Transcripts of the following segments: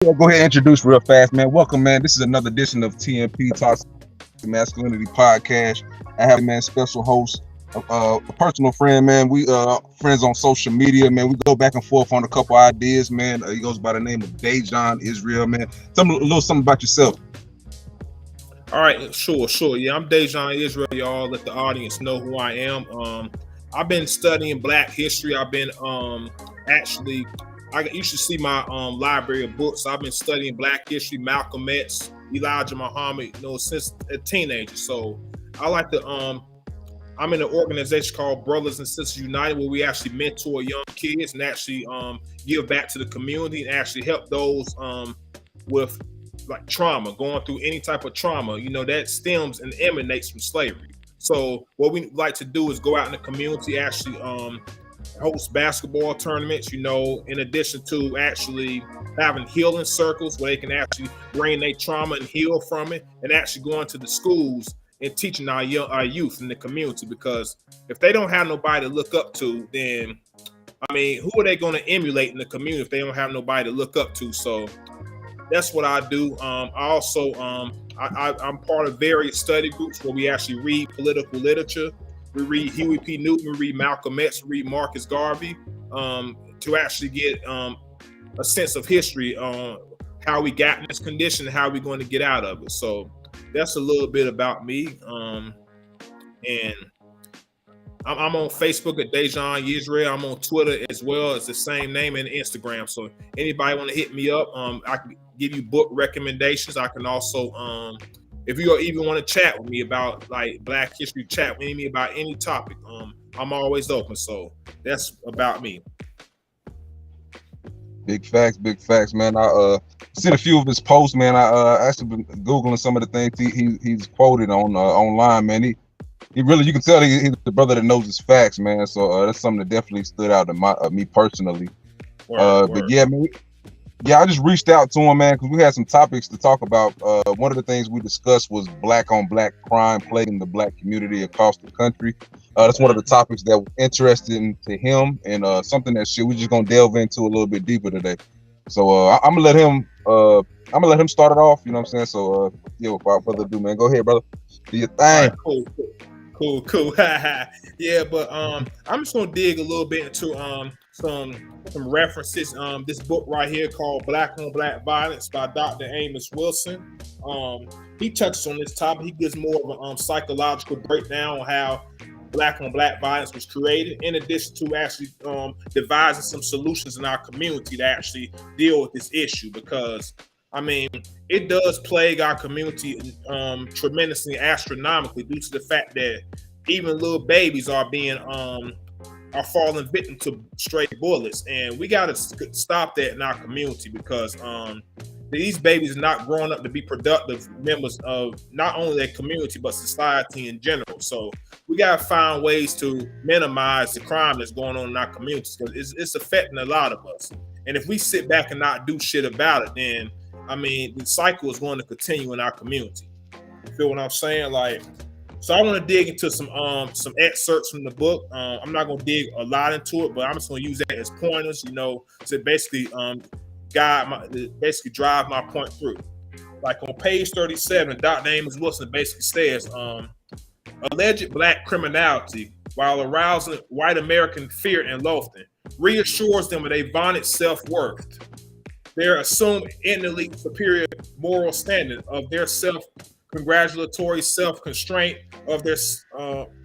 Yeah, go ahead and introduce real fast, man. Welcome, man. This is another edition of TMP Toxic Masculinity Podcast. I have, man, special host, a personal friend, man. We friends on social media, man. We go back and forth on a couple ideas, man. He goes by the name of Dejan Israel, man. Tell me a little something about yourself. All right, sure. Yeah, I'm Dejan Israel, y'all. Let the audience know who I am. I've been studying Black history. I've been actually, you should see my library of books. I've been studying Black history, Malcolm X, Elijah Muhammad, since a teenager. So I like to I'm in an organization called Brothers and Sisters United, where we actually mentor young kids and actually give back to the community and actually help those with like trauma, going through any type of trauma, that stems and emanates from slavery. So what we like to do is go out in the community, actually host basketball tournaments, in addition to actually having healing circles where they can actually bring their trauma and heal from it, and actually going to the schools and teaching our youth in the community. Because if they don't have nobody to look up to, then who are they going to emulate in the community if they don't have nobody to look up to? So that's what I do. I also I'm part of various study groups where we actually read political literature. We read Huey P. Newton, we read Malcolm X, we read Marcus Garvey, to actually get a sense of history on how we got in this condition and how we're going to get out of it. So that's a little bit about me. And I'm on Facebook at Dejan Israel. I'm on Twitter as well. It's the same name, and Instagram. So anybody want to hit me up, I can give you book recommendations. I can also, if you even want to chat with me about like Black history, chat with me about any topic. I'm always open. So that's about me. Big facts, man. I seen a few of his posts, man. I actually been googling some of the things he's quoted on online, man. He really, you can tell he's the brother that knows his facts, man. So that's something that definitely stood out to me personally. Word. But yeah, man. Yeah, I just reached out to him, man, because we had some topics to talk about. One of the things we discussed was black on black crime plaguing the Black community across the country. That's one of the topics that was interesting to him, and something that we're just gonna delve into a little bit deeper today. So I'm gonna let him start it off. You know what I'm saying? So yeah, without further ado, man, go ahead, brother. Do your thing. Right, cool. Yeah, but I'm just gonna dig a little bit into some references. This book right here called Black on Black Violence by Dr. Amos Wilson. He touches on this topic. He gives more of a psychological breakdown on how Black on Black violence was created, in addition to actually devising some solutions in our community to actually deal with this issue. Because it does plague our community tremendously, astronomically, due to the fact that even little babies are falling victim to stray bullets, and we got to stop that in our community, because these babies are not growing up to be productive members of not only their community but society in general. So we got to find ways to minimize the crime that's going on in our communities, because it's affecting a lot of us. And if we sit back and not do shit about it, then the cycle is going to continue in our community. You feel what I'm saying? So I want to dig into some excerpts from the book. I'm not going to dig a lot into it, but I'm just going to use that as pointers, to basically drive my point through. Like on page 37, Dr. Amos Wilson basically says, alleged Black criminality, while arousing white American fear and loathing, reassures them of their vaunted self-worth, their assumed innately superior moral standard of their self-congratulatory self-constraint of their,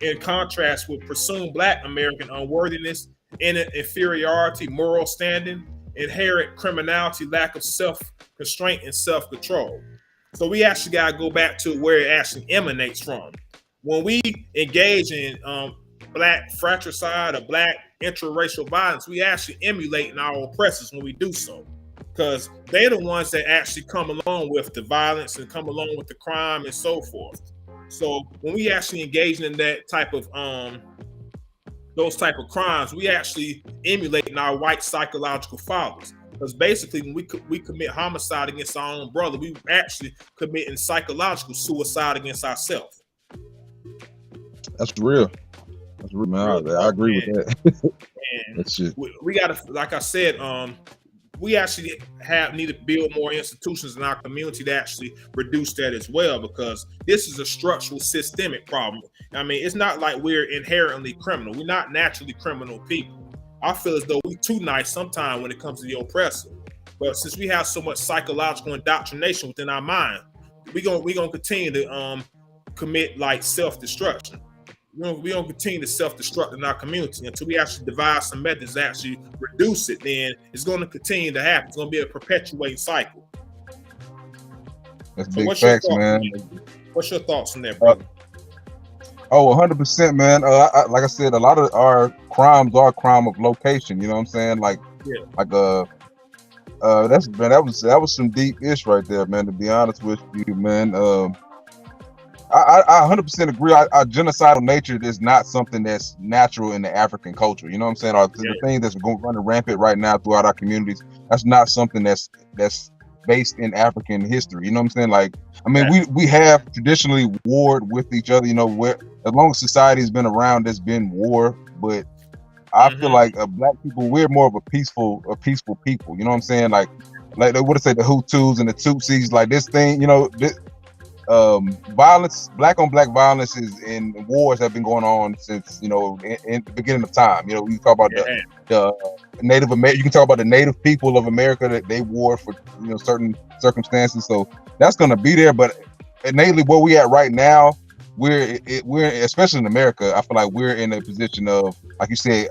in contrast with presumed Black American unworthiness, inferiority, moral standing, inherent criminality, lack of self-constraint and self-control. So we actually got to go back to where it actually emanates from. When we engage in Black fratricide or Black interracial violence, we actually emulate our oppressors when we do so, because they're the ones that actually come along with the violence and come along with the crime and so forth. So when we actually engage in that type of those type of crimes, we actually emulate in our white psychological fathers. Because basically, when we commit homicide against our own brother, we actually committing psychological suicide against ourselves. That's real. That's real, man. I agree with that. And we got to, like I said, we actually need to build more institutions in our community to actually reduce that as well, because this is a structural, systemic problem. I mean, it's not like we're inherently criminal. We're not naturally criminal people. I feel as though we too nice sometimes when it comes to the oppressor. But since we have so much psychological indoctrination within our mind, we're gonna continue to commit like self-destruction. We're gonna continue to self-destruct in our community until we actually devise some methods to actually reduce it. Then it's gonna continue to happen. It's gonna be a perpetuating cycle. That's big facts, man. What's your thoughts on that, brother? 100%, man. Like I said, a lot of our crimes are crime of location. You know what I'm saying? Like, that was some deep ish right there, man. To be honest with you, man. I 100% agree. Our genocidal nature is not something that's natural in the African culture. You know what I'm saying? The thing that's running rampant right now throughout our communities, that's not something that's based in African history. You know what I'm saying? Like, I mean, we have traditionally warred with each other. You know, as long as society's been around, there's been war. But I feel like black people, we're more of a peaceful people. You know what I'm saying? Like they would say the Hutus and the Tutsis, like this thing. You know, violence, black on black violence is in wars that have been going on since, you know, in the beginning of time. You know, we talk about the Native American, you can talk about the native people of America that they war for, you know, certain circumstances. So that's going to be there. But innately, where we at right now, we're especially in America, I feel like we're in a position of, like you said,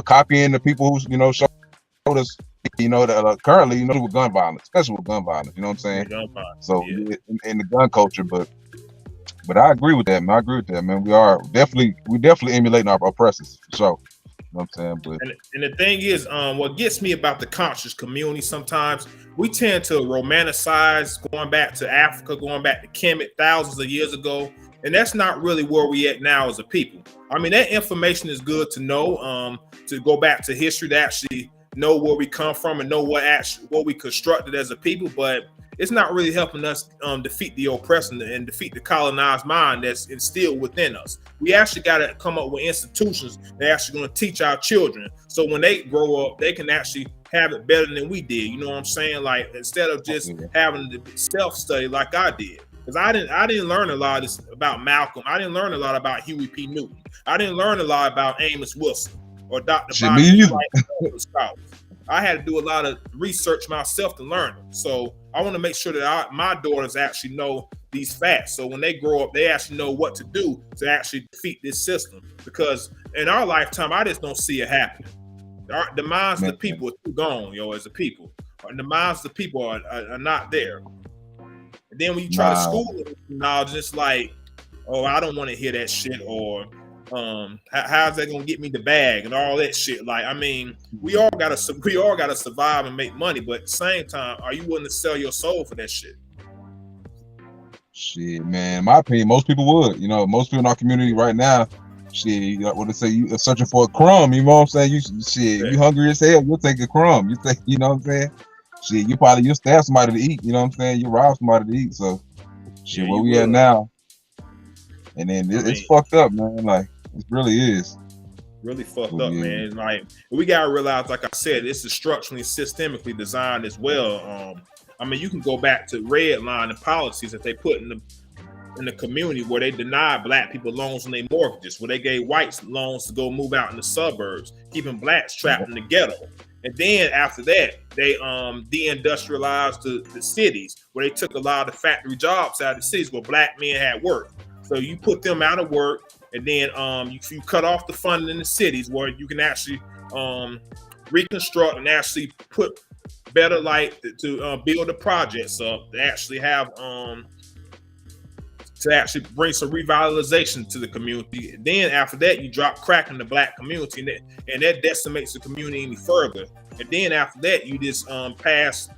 copying the people who, you know, showed us, you know, that currently, you know, with gun violence, especially with gun violence, you know what I'm saying? So in the gun culture, but I agree with that, man. I agree with that, man. We definitely emulating our oppressors, for sure. You know what I'm saying? But and the thing is, what gets me about the conscious community, sometimes we tend to romanticize going back to Africa, going back to Kemet thousands of years ago, and that's not really where we at now as a people. I mean, that information is good to know, to go back to history, to actually know where we come from and know what we constructed as a people, but it's not really helping us defeat the oppressor and defeat the colonized mind that's instilled within us. We actually got to come up with institutions that are actually going to teach our children, so when they grow up, they can actually have it better than we did. You know what I'm saying? Like, instead of just having to self-study like I did. Because I didn't learn a lot of this about Malcolm. I didn't learn a lot about Huey P. Newton. I didn't learn a lot about Amos Wilson or Dr. Bobby. I had to do a lot of research myself to learn them. So I want to make sure that my daughters actually know these facts. So when they grow up, they actually know what to do to actually defeat this system. Because in our lifetime, I just don't see it happening. The minds of the people are too gone, as a people. And the minds of the people are not there. And then when you try to school them knowledge, it's like, oh, I don't want to hear that shit, or how's that gonna get me the bag and all that shit. Like, I mean, we all gotta survive and make money, but at the same time, are you willing to sell your soul for that shit? Shit, man, in my opinion, most people would. You know, most people in our community right now, shit, what they say, you are searching for a crumb. You know what I'm saying? You hungry as hell, you'll take a crumb. You think, you know what I'm saying? Shit, you'll stab somebody to eat. You know what I'm saying? You rob somebody to eat. So, shit, where we at now? And then it's fucked up, man. Like, it really is. Really fucked up, man. Like, we gotta realize, like I said, this is structurally, systemically designed as well. I mean, you can go back to red line and policies that they put in the community where they denied black people loans on their mortgages, where they gave whites loans to go move out in the suburbs, keeping blacks trapped in the ghetto. And then after that, they deindustrialized the cities, where they took a lot of the factory jobs out of the cities where black men had work. So you put them out of work, and then you cut off the funding in the cities where you can actually reconstruct and actually put better light to build the projects up, to actually have to actually bring some revitalization to the community. Then after that, you drop crack in the black community, and that decimates the community any further. And then after that, you just pass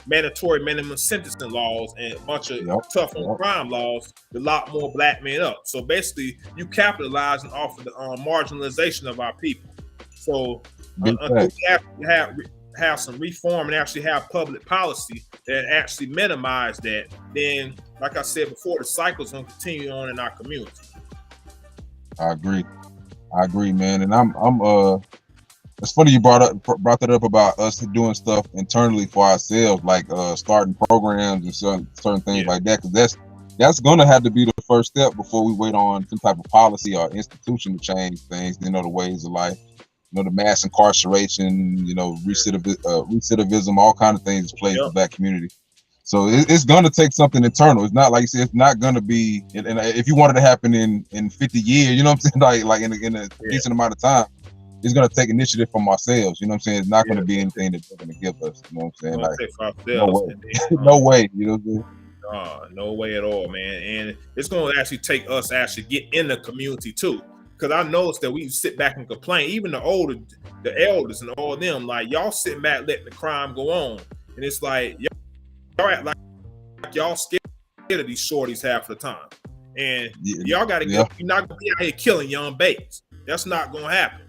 mandatory minimum sentencing laws and a bunch of tough on crime laws to lock more black men up. So basically, you capitalizing off of the marginalization of our people. So until we have some reform and actually have public policy that actually minimize that, then, like I said before, the cycle's gonna continue on in our community. I agree, man, and I'm It's funny you brought that up about us doing stuff internally for ourselves, like starting programs and certain things like that, because that's gonna have to be the first step before we wait on some type of policy or institution to change things. You know, the ways of life, you know, the mass incarceration, you know, recidivism, all kind of things plays the black community. So it's gonna take something internal. It's not like you said, it's not gonna be. And if you wanted to happen in 50 years, you know what I'm saying, like in a decent amount of time. It's gonna take initiative from ourselves, you know what I'm saying? It's not gonna be anything that they're gonna give us, you know what I'm saying? Like no way. No way, you know what I'm saying? No way at all, man. And it's gonna actually take us to actually get in the community too. Because I noticed that we sit back and complain, even the elders and all them, like y'all sitting back letting the crime go on. And it's like y'all act like y'all scared of these shorties half the time. And y'all gotta you're not gonna be out here killing young babies. That's not gonna happen.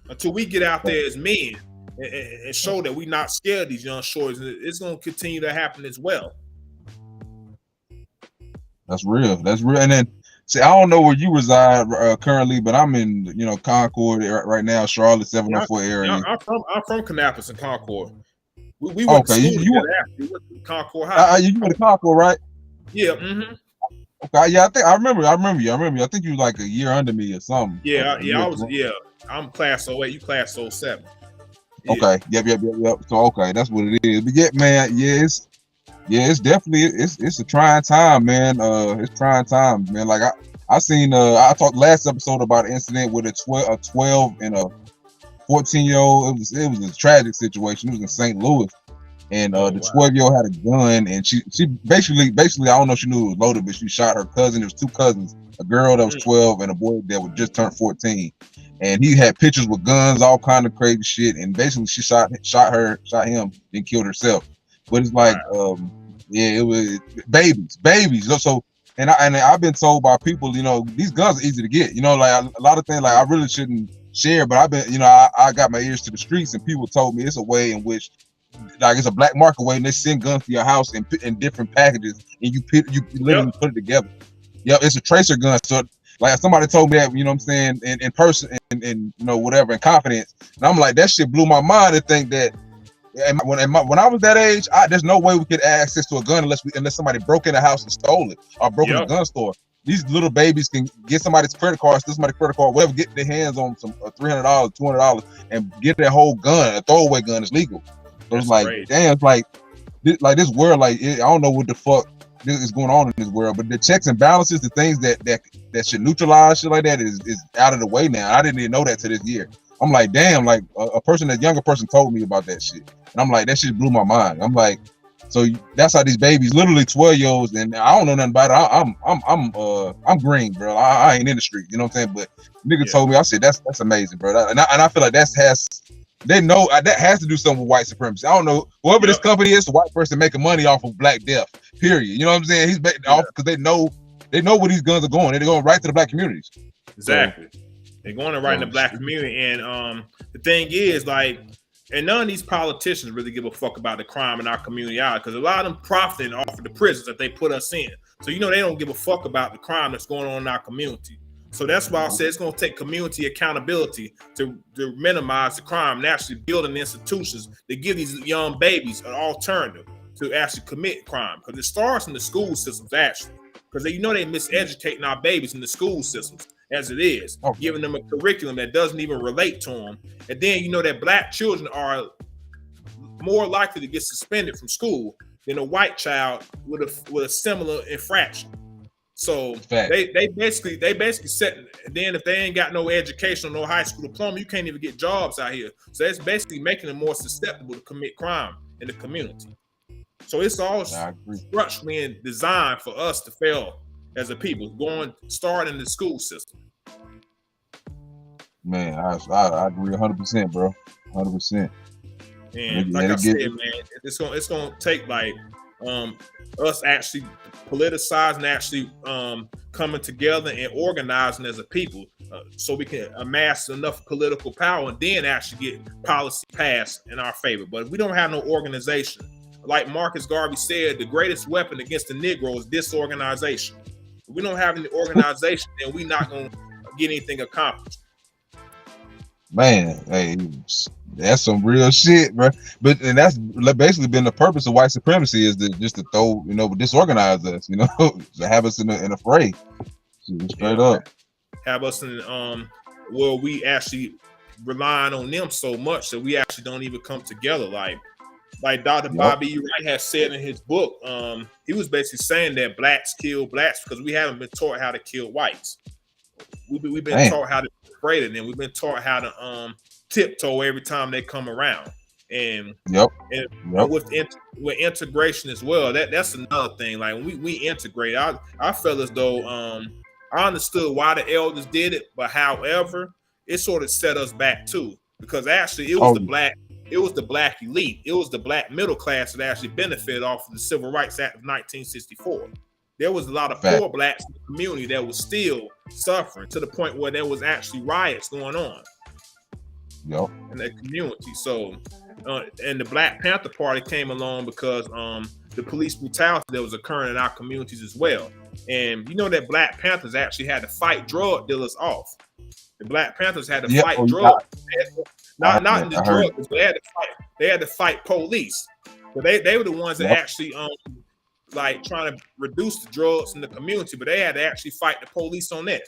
Until we get out there as men and show that we're not scared of these young shorties, it's going to continue to happen as well. That's real. That's real. And then, see, I don't know where you reside currently, but I'm in, you know, Concord right now, Charlotte 704 area. I'm from Kannapolis and Concord. We went to school we went to Concord High. You went to Concord, right? Yeah. Mm-hmm. Okay. Yeah, I remember you. I think you were like a year under me or something. I'm class 08, you class 07. Yeah. Okay. Yep. So okay, that's what it is. But yeah, man, it's definitely it's a trying time, man. It's trying times, man. Like I seen I talked last episode about an incident with a 12 and a 14-year-old. It was a tragic situation. It was in St. Louis. And the 12-year-old had a gun, and she basically I don't know if she knew it was loaded, but she shot her cousin. There was two cousins, a girl that was 12 and a boy that was just turned 14. And he had pictures with guns, all kind of crazy shit. And basically she shot him, then killed herself. But it's like, it was babies. So and I've been told by people, you know, these guns are easy to get. You know, like a lot of things, like I really shouldn't share, but I've been, you know, I got my ears to the streets, and people told me it's a way in which, like, it's a black market way, and they send guns to your house in different packages, and you literally put it together. Yeah, it's a tracer gun. So like somebody told me that, you know what I'm saying, in person and you know, whatever, in confidence. And I'm like, that shit blew my mind to think that when I was that age, there's no way we could have access to a gun unless somebody broke in the house and stole it or broke in a gun store. These little babies can get somebody's credit card, whatever, get their hands on some $300, $200, and get their whole gun. A throwaway gun is legal. So it's like, damn, it's like this world, like I don't know what the fuck is going on in this world, but the checks and balances, the things that should neutralize shit like that is out of the way now. I didn't even know that to this year. I'm like, damn, like a younger person told me about that shit, and I'm like, that shit blew my mind. I'm like, so that's how these babies, literally 12-year-olds, and I don't know nothing about it. I'm green, bro. I ain't in the street, you know what I'm saying? But nigga told me, I said that's amazing, bro. And I feel like they know that has to do something with white supremacy. I don't know, whoever this company is, the white person making money off of Black Death. Period. You know what I'm saying? He's making off because they know where these guns are going. They're going right to the black communities. Exactly. So, they're going right in the black community. And the thing is, like, and none of these politicians really give a fuck about the crime in our community either, because a lot of them profiting off of the prisons that they put us in. So, you know, they don't give a fuck about the crime that's going on in our community. So that's why I said it's going to take community accountability to minimize the crime and actually building institutions to give these young babies an alternative to actually commit crime. Because it starts in the school systems, actually. Because they miseducating our babies in the school systems as it is, giving them a curriculum that doesn't even relate to them. And then you know that black children are more likely to get suspended from school than a white child with a similar infraction. So they basically set. Then if they ain't got no education or no high school diploma, you can't even get jobs out here. So that's basically making them more susceptible to commit crime in the community. So it's all structurally and designed for us to fail as a people, starting in the school system. Man, I agree 100%, bro. 100%. And like I said, man, it's gonna take like us actually politicizing, actually coming together and organizing as a people, so we can amass enough political power and then actually get policy passed in our favor. But if we don't have no organization, like Marcus Garvey said, the greatest weapon against the Negro is disorganization. If we don't have any organization, then we're not gonna get anything accomplished. Man, hey, that's some real shit, bro. But and that's basically been the purpose of white supremacy, is just to throw, disorganize us, to have us in a fray, straight up. Have us in where we actually relying on them so much that we actually don't even come together. Like Dr. Bobby E. Wright has said in his book, he was basically saying that blacks kill blacks because we haven't been taught how to kill whites. We've been taught how to be afraid of them. We've been taught how to tiptoe every time they come around. And with integration as well, that's another thing. Like when we integrate, I felt as though I understood why the elders did it, but however, it sort of set us back too, because actually it was the black elite, it was the black middle class that actually benefited off of the Civil Rights Act of 1964. There was a lot of poor blacks in the community that was still suffering, to the point where there was actually riots going on in that community. So, and the Black Panther Party came along because the police brutality that was occurring in our communities as well. And you know that Black Panthers actually had to fight drug dealers off. The Black Panthers had to fight drugs, not just drugs, but they had to fight police. But they were the ones that actually like trying to reduce the drugs in the community, but they had to actually fight the police on that.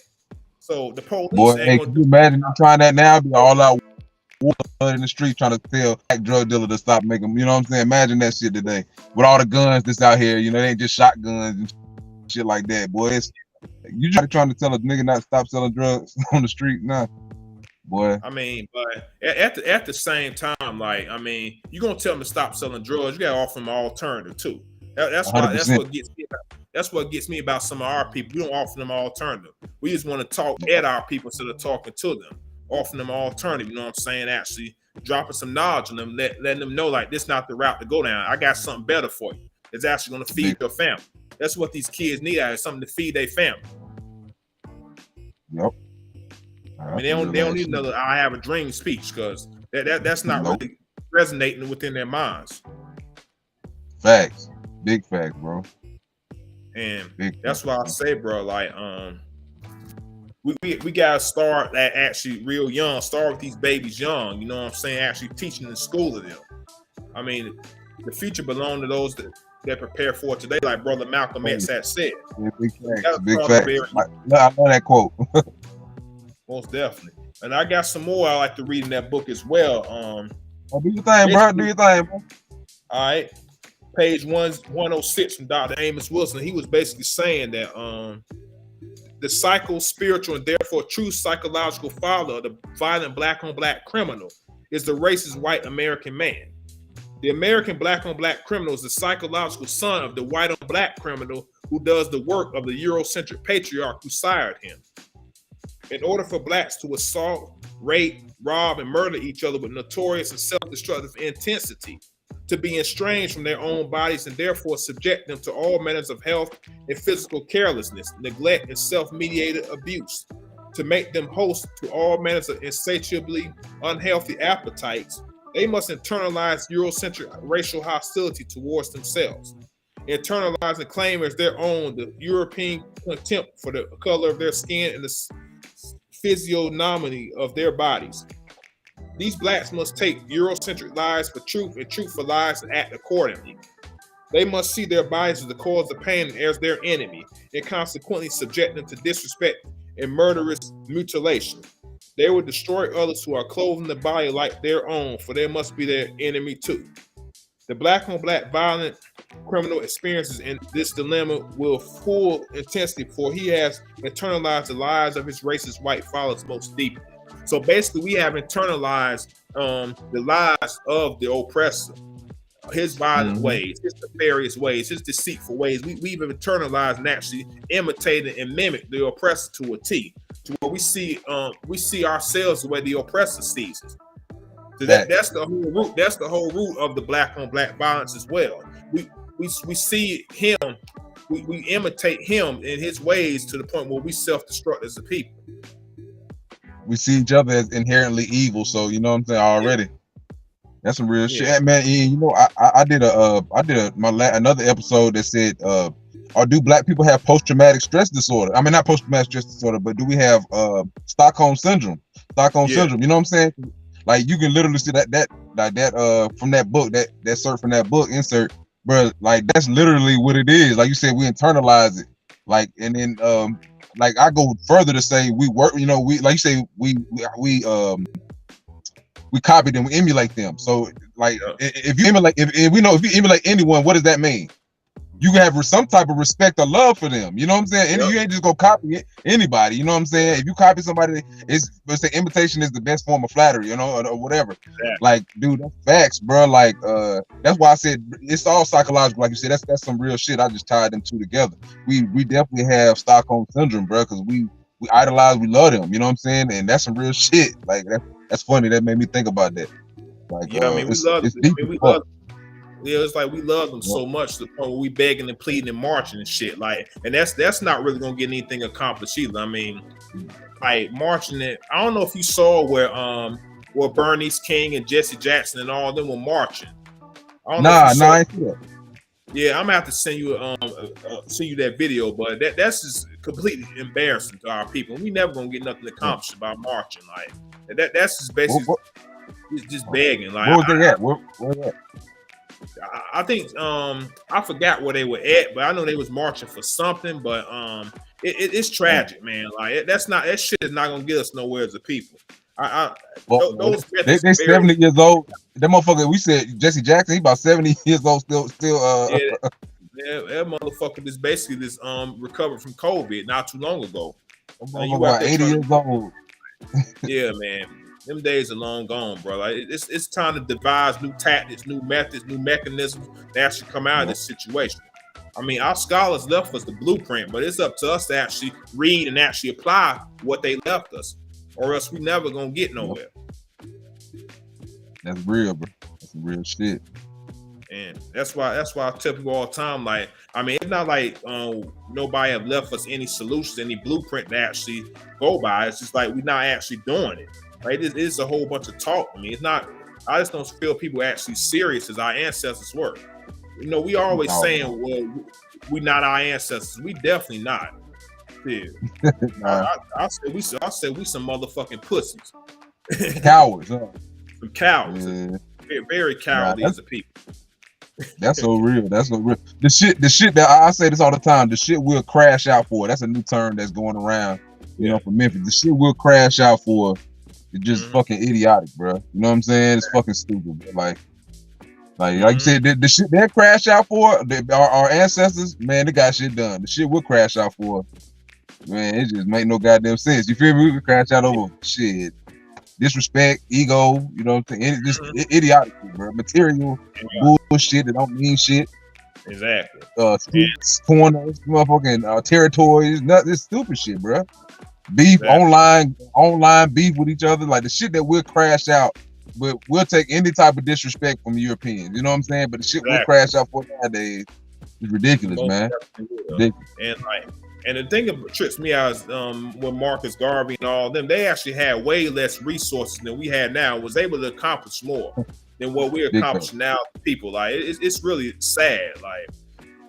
So the police. Boy, can you imagine them trying that now? Be all out in the street trying to tell black drug dealer to stop making. You know what I'm saying? Imagine that shit today with all the guns that's out here. They ain't just shotguns and shit like that. Boy, you just trying to tell a nigga not to stop selling drugs on the street now. Boy, I mean, but at the same time, like, I mean, you gonna tell them to stop selling drugs, you gotta offer them an alternative too. That's what gets me about some of our people. We don't offer them an alternative. We just want to talk at our people instead of talking to them. Offering them an alternative, you know what I'm saying? Actually dropping some knowledge on them, letting them know like this not the route to go down. I got something better for you. It's actually going to feed your family. That's what these kids need, is something to feed their family. Yep. I mean, they don't need another "I have a dream" speech, because that's not really resonating within their minds. Facts. Big facts, bro. And that's why I say, bro, like, we gotta start at actually real young. Start with these babies young. You know what I'm saying? Actually teaching in school to them. I mean, the future belongs to those that prepare for it today, like Brother Malcolm X had said. Big facts. Big facts. I know that quote. Most definitely. And I got some more I like to read in that book as well. Do your thing, bro. Do your thing, bro. All right. Page 106 from Dr. Amos Wilson. He was basically saying that the psycho-spiritual and therefore true psychological father of the violent black-on-black criminal is the racist white American man. The American black-on-black criminal is the psychological son of the white-on-black criminal who does the work of the Eurocentric patriarch who sired him. In order for blacks to assault, rape, rob, and murder each other with notorious and self-destructive intensity, to be estranged from their own bodies and therefore subject them to all manners of health and physical carelessness, neglect, and self-mediated abuse, to make them host to all manners of insatiably unhealthy appetites, they must internalize Eurocentric racial hostility towards themselves, internalize and claim as their own the European contempt for the color of their skin and the physiognomy of their bodies. These blacks must take Eurocentric lies for truth and truth for lies and act accordingly. They must see their bodies as the cause of pain and as their enemy, and consequently subject them to disrespect and murderous mutilation. They will destroy others who are clothing the body like their own, for they must be their enemy too. The black-on-black violent criminal experiences in this dilemma with full intensity, for he has internalized the lies of his racist white fathers most deeply. So basically, we have internalized the lies of the oppressor, his violent ways, his nefarious ways, his deceitful ways. We've internalized and actually imitated and mimicked the oppressor to a T, to where we see ourselves the way the oppressor sees us. So that's the whole root. That's the whole root of the black-on-black violence as well. We see him, we imitate him in his ways to the point where we self-destruct as a people. We see each other as inherently evil, so you know what I'm saying already. That's some real shit, man. You know, I did another episode that said, or do black people have post-traumatic stress disorder? I mean, not post-traumatic stress disorder, but do we have Stockholm syndrome? Stockholm syndrome. You know what I'm saying? Like you can literally see that from that book, that cert from that book insert, bro. Like that's literally what it is. Like you said, we internalize it. Like and then like I go further to say we work. You know, we like you say we copy them, we emulate them. So like if you emulate, if we know if you emulate anyone, what does that mean? You can have some type of respect or love for them. You know what I'm saying? And you ain't just gonna copy anybody. You know what I'm saying? If you copy somebody, let's say imitation is the best form of flattery, you know, or whatever. Yeah. Like, dude, that's facts, bro. Like, that's why I said it's all psychological. Like you said, that's some real shit. I just tied them two together. We definitely have Stockholm syndrome, bro, because we idolize, we love them. You know what I'm saying? And that's some real shit. Like that's funny. That made me think about that. Like, yeah, I mean, we love them. I mean, we love them. Yeah, it's like we love them so much to the point where we begging and pleading and marching and shit. Like, and that's not really gonna get anything accomplished either. I mean, like marching it. I don't know if you saw where Bernice King and Jesse Jackson and all of them were marching. I don't know if you saw it. Yeah, I'm gonna have to send you that video, but that's just completely embarrassing to our people. We never gonna get nothing accomplished by marching. Like that's just basically just begging. Like, where was they at? Where at? I think I forgot where they were at, but I know they was marching for something. But it's tragic, man. Like that shit is not gonna get us nowhere as a people. They 70 years old. That motherfucker. We said Jesse Jackson. He about 70 years old. Still. Yeah, that motherfucker is basically just recovered from COVID not too long ago. About 80 years old. Yeah, man. Them days are long gone, bro. Like it's time to devise new tactics, new methods, new mechanisms that actually come out of this situation. I mean, our scholars left us the blueprint, but it's up to us to actually read and actually apply what they left us, or else we never gonna get nowhere. That's real, bro. That's some real shit. And that's why I tell people all the time, like, I mean, it's not like nobody have left us any solutions, any blueprint to actually go by. It's just like we're not actually doing it. Like it is a whole bunch of talk. I mean, it's not. I just don't feel people actually serious as our ancestors were. You know, we always saying, "Well, we not our ancestors." We definitely not. Yeah. I said we some motherfucking pussies. Cowards, huh? Some cowards. Yeah. Very, very cowardly as a people. That's so real. That's so real. The shit that I say this all the time. The shit we'll crash out for. That's a new term that's going around. You know, for Memphis. The shit we'll crash out for. It's just fucking idiotic, bro. You know what I'm saying? It's fucking stupid, bro. Like you said, the shit they crash out for, our ancestors, man, they got shit done. The shit we'll crash out for, man, it just make no goddamn sense. You feel me? We could crash out over shit, disrespect, ego, you know what I'm saying? It's just idiotic, bro. Material bullshit that don't mean shit. Exactly. Streets, corners, motherfucking territories, this stupid shit, bro. Beef, online beef with each other, like the shit that we'll crash out, but we'll take any type of disrespect from Europeans. You know what I'm saying? But the shit we'll crash out for nowadays is ridiculous, man. Ridiculous. And the thing that trips me out is with Marcus Garvey and all of them, they actually had way less resources than we had now. Was able to accomplish more than what we're accomplishing now. People, like it's really sad. Like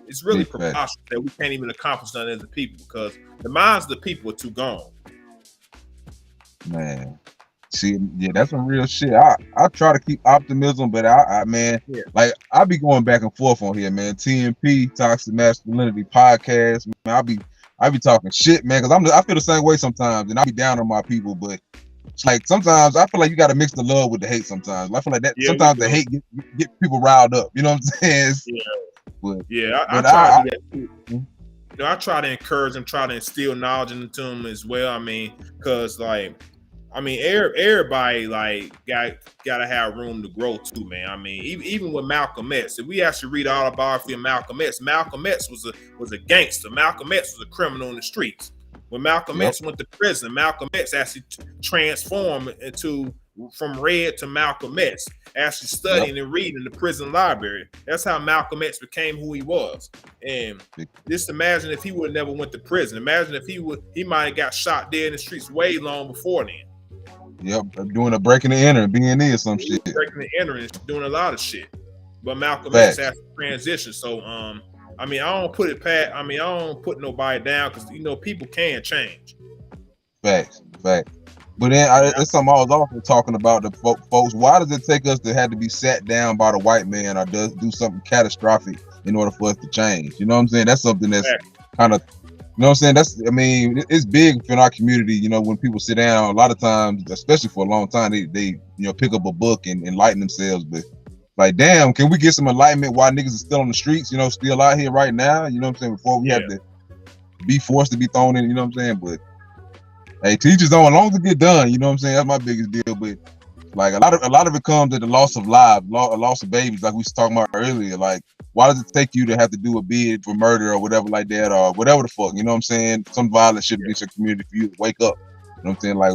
it's really preposterous that we can't even accomplish nothing as a people because the minds of the people are too gone. Man, see, yeah, that's some real shit. I try to keep optimism, but I like I be going back and forth on here, man. TMP, Toxic Masculinity Podcast, man. I be talking shit, man, because I feel the same way sometimes, and I be down on my people, but it's like sometimes I feel like you got to mix the love with the hate. Sometimes I feel like that. Yeah, sometimes the hate get people riled up. You know what I'm saying? I try to do that too. You know, I try to encourage them, try to instill knowledge into them as well. I mean, because everybody like gotta have room to grow too, man. I mean, even with Malcolm X, if we actually read all autobiography of Malcolm X was a gangster. Malcolm X was a criminal in the streets. When Malcolm X went to prison, Malcolm X actually transformed from Red to Malcolm X, actually studying and reading the prison library. That's how Malcolm X became who he was. And just imagine if he would have never went to prison. Imagine if he might have got shot dead in the streets way long before then. Yep, doing a breaking and entering, being in or some shit. Breaking and entering, doing a lot of shit. But Malcolm X has to transition. So I mean, I don't put nobody down because you know people can change. Facts. But then it's something I was also talking about the folks. Why does it take us to have to be sat down by the white man or do something catastrophic in order for us to change? You know what I'm saying? That's something that's kind of, you know what I'm saying? It's big in our community. You know, when people sit down, a lot of times, especially for a long time, they pick up a book and enlighten themselves. But like, damn, can we get some enlightenment while niggas are still on the streets? You know, still out here right now. You know what I'm saying? Before we have to be forced to be thrown in. You know what I'm saying? But hey, teachers don't, as long as it get done, you know what I'm saying? That's my biggest deal. But like a lot of it comes at the loss of lives, loss of babies, like we was talking about earlier. Like, why does it take you to have to do a bid for murder or whatever like that, or whatever the fuck? You know what I'm saying? Some violence shit against your community for you to wake up. You know what I'm saying? Like,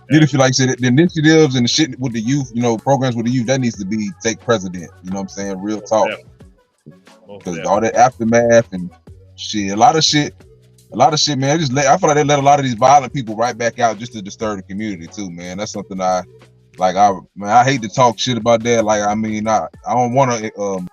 leadership, like I said, the initiatives and the shit with the youth, you know, programs with the youth, that needs to be take precedent. You know what I'm saying? Real talk. Because all that aftermath and shit, a lot of shit, man. I feel like they let a lot of these violent people right back out just to disturb the community too, man. That's something I hate to talk shit about that. Like, I don't want to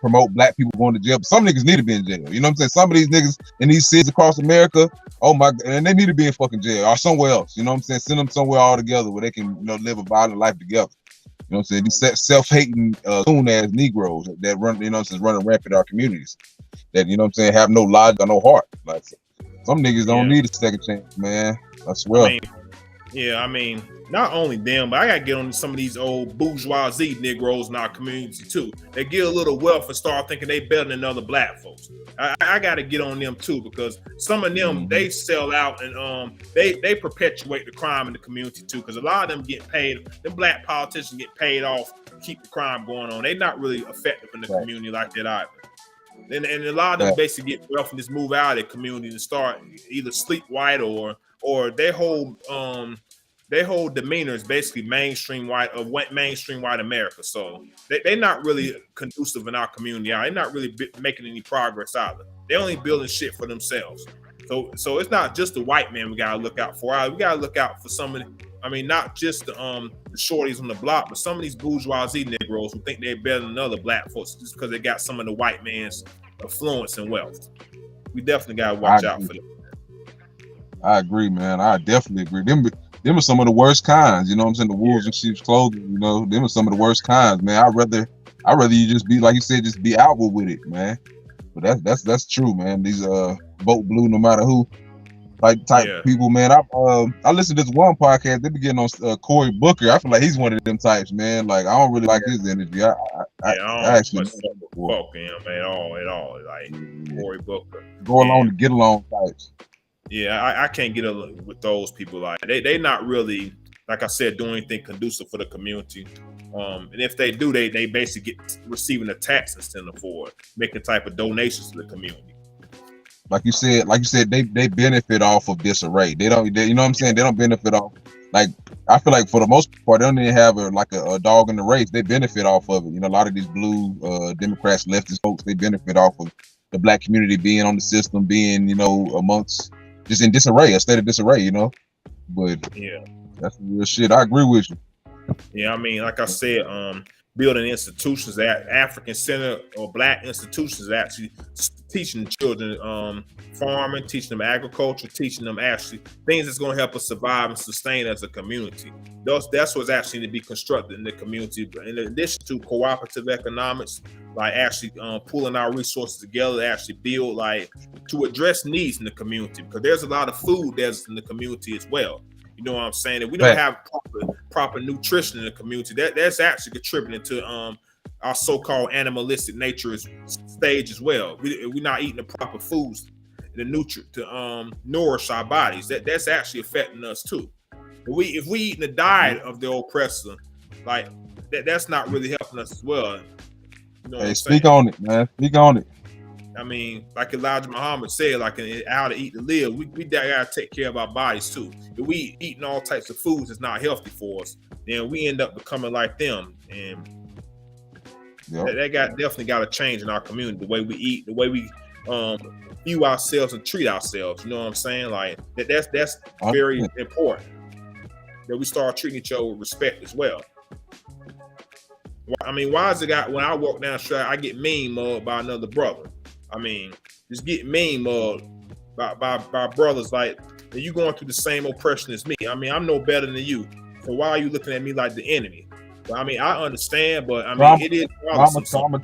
promote black people going to jail, but some niggas need to be in jail. You know what I'm saying? Some of these niggas in these cities across America, oh my, and they need to be in fucking jail or somewhere else. You know what I'm saying? Send them somewhere all together where they can, live a violent life together. You know what I'm saying? These self-hating, coon-ass Negroes that run, running rampant in our communities. That, you know what I'm saying, have no logic or no heart. Like, some niggas don't need a second chance, man. I swear. Not only them, but I gotta get on some of these old bourgeoisie Negroes in our community too. They get a little wealth and start thinking they better than other black folks. I gotta get on them too, because some of them they sell out and they perpetuate the crime in the community too. Because a lot of them get paid. Them black politicians get paid off to keep the crime going on. They're not really effective in the community like that either. And a lot of them basically get wealth and just move out of the community and start either sleep white or their whole demeanor is basically mainstream white America. So they're not really conducive in our community. They're not really making any progress either. They're only building shit for themselves. So it's not just the white man we gotta look out for. We gotta look out for some of not just the shorties on the block, but some of these bourgeoisie Negroes who think they're better than other black folks just because they got some of the white man's affluence and wealth. We definitely gotta watch out for them. I agree, man. I definitely agree. Them are some of the worst kinds. You know what I'm saying? The wolves in sheep's clothing. You know, them are some of the worst kinds, man. I'd rather you just be, like you said, just be outward with it, man. But that's true, man. These vote blue no matter who type people, man. I listened to this one podcast. They be getting on Cory Booker. I feel like he's one of them types, man. Like, I don't really like his energy. I actually fuck him at all. Like Cory Booker, go along to get along types. Yeah, I can't get along with those people. Like, they not really, like I said, doing anything conducive for the community. And if they do, they basically get receiving a tax incentive for it, making type of donations to the community. Like you said, they benefit off of disarray. They don't, you know what I'm saying? They don't benefit off. Like, I feel like for the most part, they don't even have a dog in the race. They benefit off of it. You know, a lot of these blue Democrats, leftist folks, they benefit off of the black community being on the system, being, amongst just in disarray, a state of disarray, But that's real shit. I agree with you. Yeah, like I said, building institutions that African centered or black institutions actually teaching children farming, teaching them agriculture, teaching them actually things that's going to help us survive and sustain as a community. That's what's actually to be constructed in the community. In addition to cooperative economics, like actually pulling our resources together to actually build, like, to address needs in the community, because there's a lot of food that's in the community as well. You know what I'm saying? If we don't have proper nutrition in the community, that's actually contributing to our so-called animalistic nature stage as well. We're not eating the proper foods, the nutrient to nourish our bodies. That's actually affecting us too. If we eating the diet of the oppressor, like that's not really helping us as well. You know, speak on it, man. Speak on it. Like Elijah Muhammad said, like in How to Eat to Live, we gotta take care of our bodies too. If we eating all types of foods that's not healthy for us, then we end up becoming like them. And that definitely got to change in our community. The way we eat, the way we view ourselves and treat ourselves. You know what I'm saying? Like that's very important. That we start treating each other with respect as well. Why is it when I walk down the street, I get mean mugged by another brother? Just get mean mugged by brothers like and you going through the same oppression as me. I mean, I'm no better than you. So why are you looking at me like the enemy? But I mean, I understand, but I mean, Trauma, it is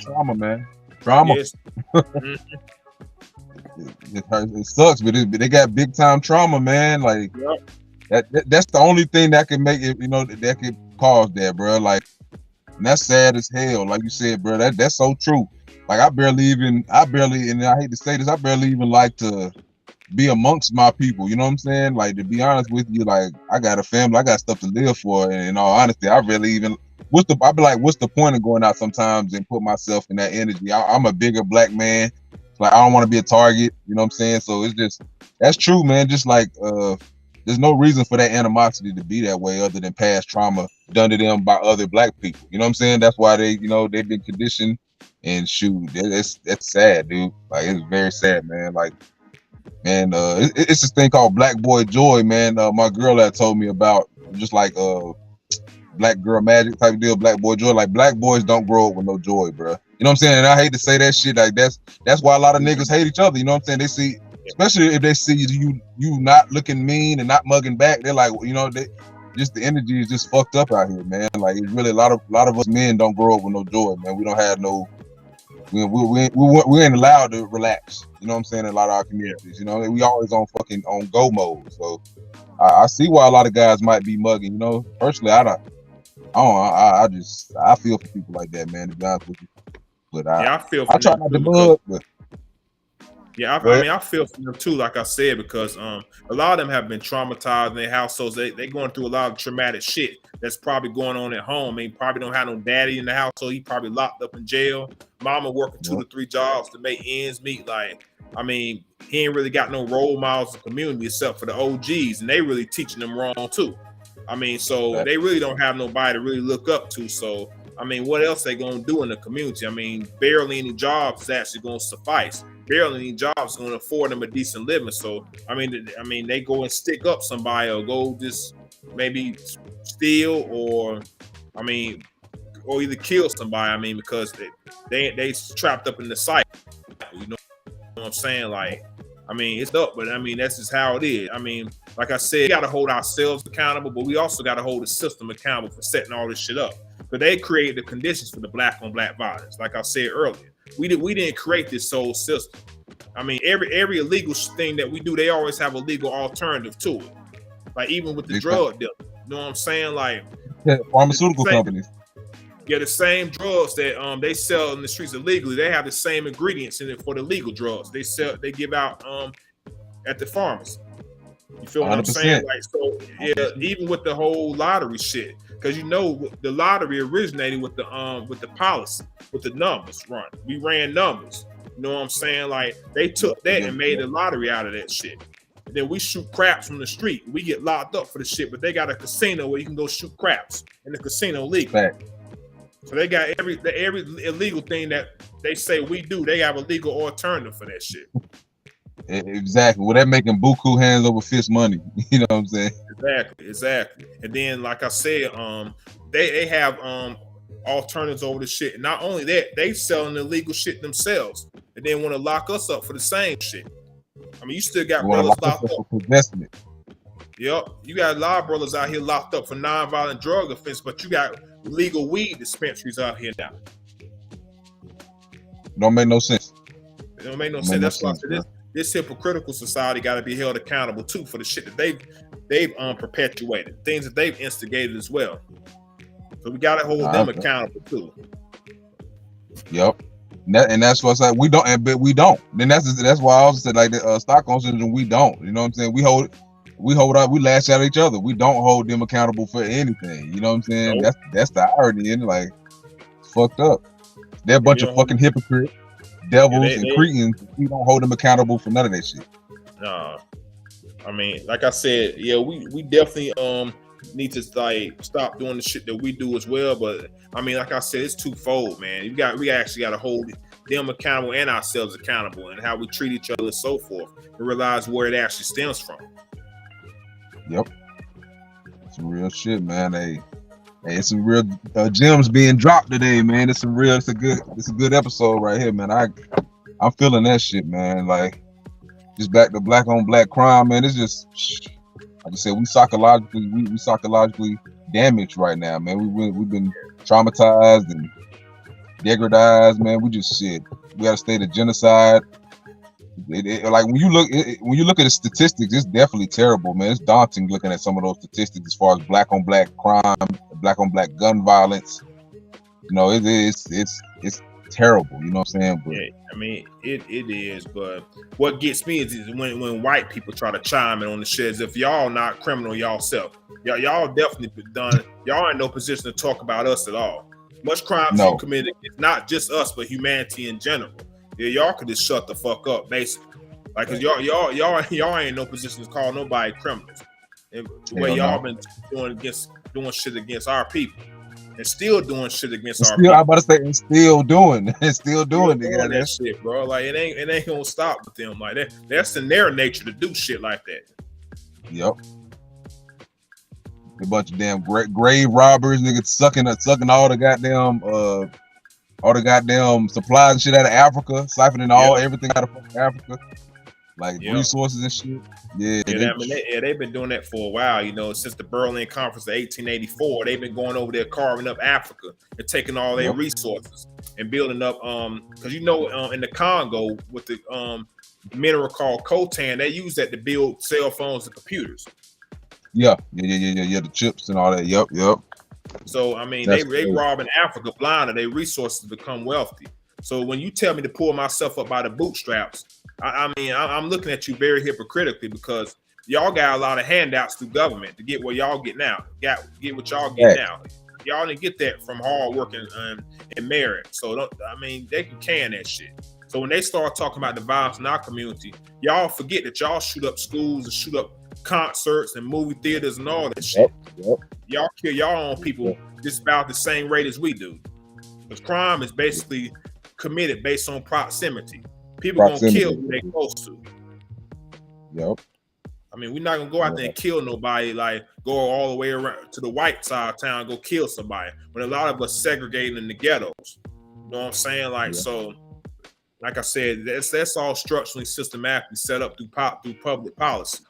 trauma, man. Trauma. Yes. It sucks, but they got big time trauma, man. Like that's the only thing that can make it, that could cause that, bro. Like, and that's sad as hell. Like you said, bro, that's so true. Like I barely, and I hate to say this, I barely even like to be amongst my people. You know what I'm saying? Like, to be honest with you, like I got a family, I got stuff to live for, and in all honesty, I really even. I'd be like, what's the point of going out sometimes and put myself in that energy? I'm a bigger black man. Like, I don't want to be a target, you know what I'm saying? So it's just, that's true, man. Just like, there's no reason for that animosity to be that way other than past trauma done to them by other black people. You know what I'm saying? That's why they've been conditioned, and shoot, that's sad, dude. Like, it's very sad, man. Like, man, it's this thing called Black Boy Joy, man. My girl had told me about, just like, Black Girl Magic type deal, Black Boy Joy. Like, black boys don't grow up with no joy, bro. You know what I'm saying? And I hate to say that shit. Like, that's why a lot of niggas hate each other. You know what I'm saying? They see, especially if they see you not looking mean and not mugging back, they're like, the energy is just fucked up out here, man. Like, it's really a lot of us men don't grow up with no joy, man. We don't have no. We ain't allowed to relax. You know what I'm saying? In a lot of our communities, we always on go mode. So I see why a lot of guys might be mugging. Personally, I feel for people like that, man, to be honest with you. But I feel for I try not to mug, but I feel for them too, like I said, because a lot of them have been traumatized in their households. They going through a lot of traumatic shit that's probably going on at home. They probably don't have no daddy in the household. He probably locked up in jail. Mama working 2 to 3 jobs to make ends meet. Like, I mean, he ain't really got no role models in the community except for the OGs, and they really teaching them wrong too. I mean, so they really don't have nobody to really look up to. So, I mean, what else they gonna do in the community? I mean, barely any jobs is actually gonna suffice. Barely any jobs gonna afford them a decent living. So, I mean, they go and stick up somebody or go just maybe steal or either kill somebody. I mean, because they trapped up in the cycle. You know what I'm saying? Like, I mean, it's up, but I mean, that's just how it is. I mean, like I said, we got to hold ourselves accountable, but we also got to hold the system accountable for setting all this shit up. But they created the conditions for the black on black violence. Like I said earlier, we didn't create this whole system. I mean, every illegal thing that we do, they always have a legal alternative to it. Like, even with the drug deal, you know what I'm saying? Like, pharmaceutical companies. Yeah, the same drugs that they sell in the streets illegally, they have the same ingredients in it for the legal drugs. They give out at the pharmacy. You feel what 100%. I'm saying? Like, so yeah, even with the whole lottery shit, because the lottery originated with the policy, with the numbers run. We ran numbers. You know what I'm saying? Like, they took that and made a lottery out of that shit. And then we shoot craps from the street. We get locked up for the shit, but they got a casino where you can go shoot craps, and the casino legal. Right. So they got every illegal thing that they say we do, they have a legal alternative for that shit. Exactly. Well, they're making buku hands over fist money. You know what I'm saying? Exactly. And then, like I said, they have alternatives over the shit. And not only that, they selling illegal shit themselves, and then want to lock us up for the same shit. I mean, you still got brothers locked up for investment. Yep, you got a lot of brothers out here locked up for nonviolent drug offense, but you got legal weed dispensaries out here now. Don't make no sense. It don't make no sense. That's why this hypocritical society got to be held accountable too for the shit that they've perpetuated, things that they've instigated as well. So we got to hold them accountable too. Yep. And that's what's like, we don't. Then that's why I also said, like, the Stockholm syndrome, we don't. You know what I'm saying? We hold up, we lash out at each other. We don't hold them accountable for anything. You know what I'm saying? Nope. That's the irony in it. Like, it's fucked up. They're a bunch of fucking hypocrites, devils, and cretins. We don't hold them accountable for none of that shit. Nah. I mean, like I said, yeah, we definitely need to, like, stop doing the shit that we do as well. But I mean, like I said, it's twofold, man. We actually got to hold them accountable and ourselves accountable, and how we treat each other and so forth, and realize where it actually stems from. Yep, some real shit, man. Hey, it's some real gems being dropped today, man. It's a good episode right here, man. I'm feeling that shit, man. Like, just back to black on black crime, man. It's just like I said, we psychologically damaged right now, man. We've been traumatized and degradized, man. We just shit. We got a state of genocide. Like when you look at the statistics, it's definitely terrible, man. It's daunting looking at some of those statistics as far as black on black crime, black on black gun violence. You know, it's terrible. You know what I'm saying? But, yeah, I mean, it is. But what gets me is when white people try to chime in on the shit as if y'all not criminal y'allself. Y'all definitely done. Y'all in no position to talk about us at all. Much crimes you committed, it's not just us, but humanity in general. Yeah, y'all could just shut the fuck up, basically. Like, cause y'all ain't in no position to call nobody criminals. And the way y'all been doing shit against our people, and still doing shit against our people. I'm about to say, and still doing that shit, bro. Like it ain't gonna stop with them. Like that's in their nature to do shit like that. Yep. A bunch of damn grave robbers, niggas sucking all the goddamn supplies and shit out of Africa, siphoning everything out of Africa, like resources and shit. They've been doing that for a while. You know, since the Berlin Conference of 1884, they've been going over there carving up Africa and taking all their resources and building up. Because in the Congo with the mineral called coltan, they use that to build cell phones and computers. Yeah, the chips and all that. Yep. So I mean, they robbing Africa blind of their resources to become wealthy. So when you tell me to pull myself up by the bootstraps, I mean, I'm looking at you very hypocritically because y'all got a lot of handouts through government to get what y'all get now. Get what y'all get now. Y'all didn't get that from hard work and merit. So they can that shit. So when they start talking about the violence in our community, y'all forget that y'all shoot up schools and shoot up concerts and movie theaters and all that shit. Y'all kill y'all own people just about the same rate as we do. Because crime is basically committed based on proximity. People gonna kill who they close to. Yep. I mean, we're not gonna go out there and kill nobody, like go all the way around to the white side of town and go kill somebody. When a lot of us segregating in the ghettos. You know what I'm saying? Like so, like I said, that's all structurally, systematically set up through public policy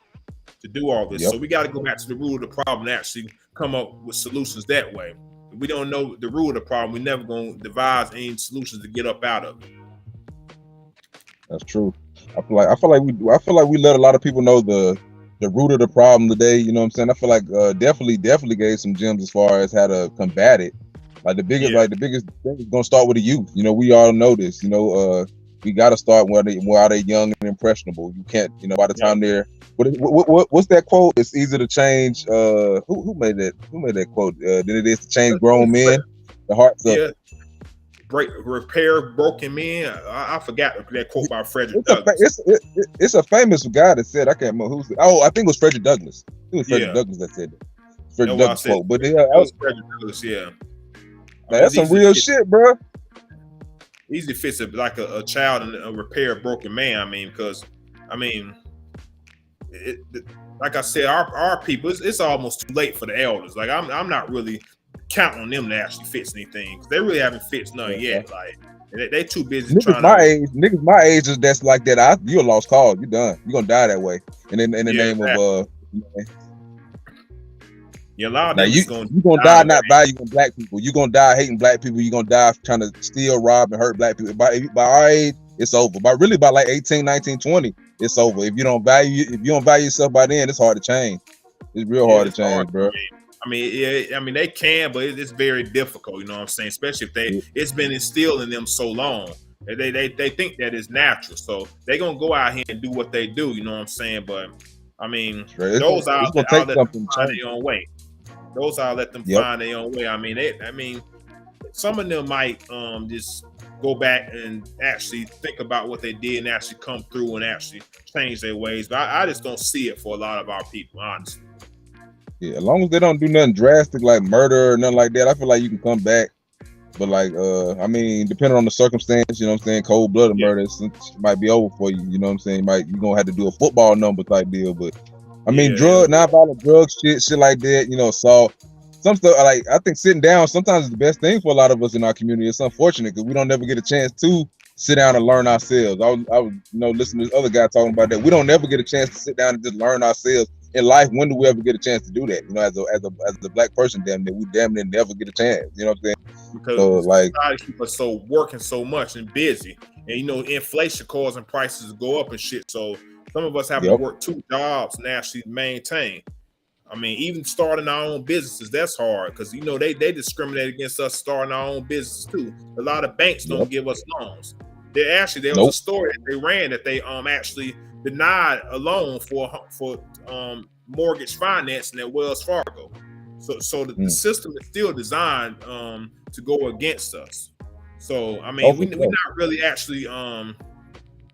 to do all this. So we got to go back to the root of the problem and actually come up with solutions that way. If we don't know the root of the problem, we're never going to devise any solutions to get up out of it. That's true. I feel like we let a lot of people know the root of the problem today. You know what I'm saying? I feel like definitely gave some gems as far as how to combat it. Like the biggest thing is gonna start with the youth. You know, we all know this. You know, we got to start while they're young and impressionable. You can't, by the time they're what's that quote? It's easier to change. Who made that? Who made that quote? Than it is to change grown men. The hearts of repair broken men. I forgot that quote by Frederick Douglass. It's a famous guy that said, I can't remember who's. I think it was Frederick Douglass. It was Frederick Douglass that said that. Frederick Douglass quote, but that was Frederick Douglass. Yeah, that's some real shit, bro. Easily fits like a child and a repair a broken man. I mean, because like I said, our people, it's almost too late for the elders. Like I'm not really counting on them to actually fix anything because they really haven't fixed nothing yet. Like they too busy niggas my age is that's like that. You're a lost cause. You're done. You're gonna die that way. And in the name of a lot of them you're gonna die not valuing black people. You're gonna die hating black people. You're gonna die trying to steal, rob, and hurt black people. By our age, it's over. By like 18, 19, 20, it's over. If you don't value yourself by then, it's hard to change. It's real hard to change, bro. I mean, they can, but it's very difficult. You know what I'm saying? Especially if it's been instilled in them so long. They think that it's natural, so they gonna go out here and do what they do. You know what I'm saying? But I mean, those I'll let them find their own way. Those I'll let them find their own way. I mean, some of them might just go back and actually think about what they did and actually come through and actually change their ways. But I just don't see it for a lot of our people, honestly. Yeah, as long as they don't do nothing drastic like murder or nothing like that, I feel like you can come back. But like, I mean, depending on the circumstance, you know what I'm saying, cold-blooded murder, it might be over for you. You know what I'm saying? You're gonna have to do a football number type deal. But I mean, nonviolent drugs, shit like that. You know, so some stuff like I think sitting down sometimes is the best thing for a lot of us in our community. It's unfortunate because we don't ever get a chance to sit down and learn ourselves. I was listening to this other guy talking about that. We don't never get a chance to sit down and just learn ourselves in life. When do we ever get a chance to do that? As a black person, damn near never get a chance. You know what I'm saying? Because so, like, people are so working so much and busy, and inflation causing prices to go up and shit. So some of us have to work 2 jobs and actually maintain. I mean, even starting our own businesses, that's hard because they discriminate against us starting our own business too. A lot of banks don't give us loans. There was a story that they ran that they actually denied a loan for mortgage financing at Wells Fargo. So the system is still designed to go against us. So I mean, we're not really actually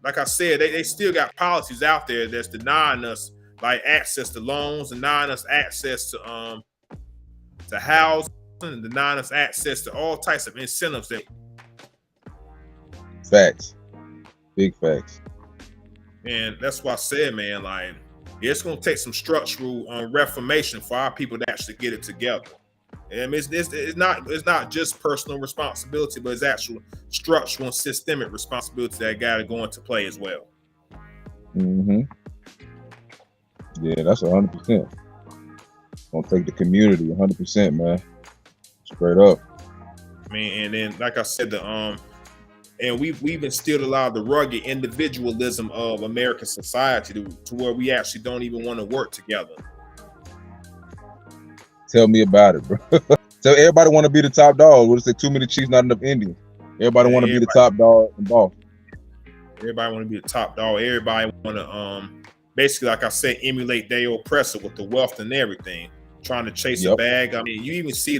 like I said, they still got policies out there that's denying us like access to loans, denying us access to housing, and denying us access to all types of incentives. Facts, big facts. And that's why I said, man, like it's gonna take some structural reformation for our people to actually get it together. And it's not just personal responsibility, but it's actual structural and systemic responsibility that got to go into play as well. Mm-hmm. Yeah, that's 100%. Gonna take the community 100%, man. Straight up. I mean, and then like I said, and we've instilled a lot of the rugged individualism of American society to where we actually don't even want to work together. Tell me about it, bro. So everybody want to be the top dog. What is it? Too many Chiefs, not enough Indians. Everybody want to be the top dog and boss. Everybody want to be the top dog. Everybody want to basically, like I said, emulate their oppressor with the wealth and everything, trying to chase a bag. I mean, you even see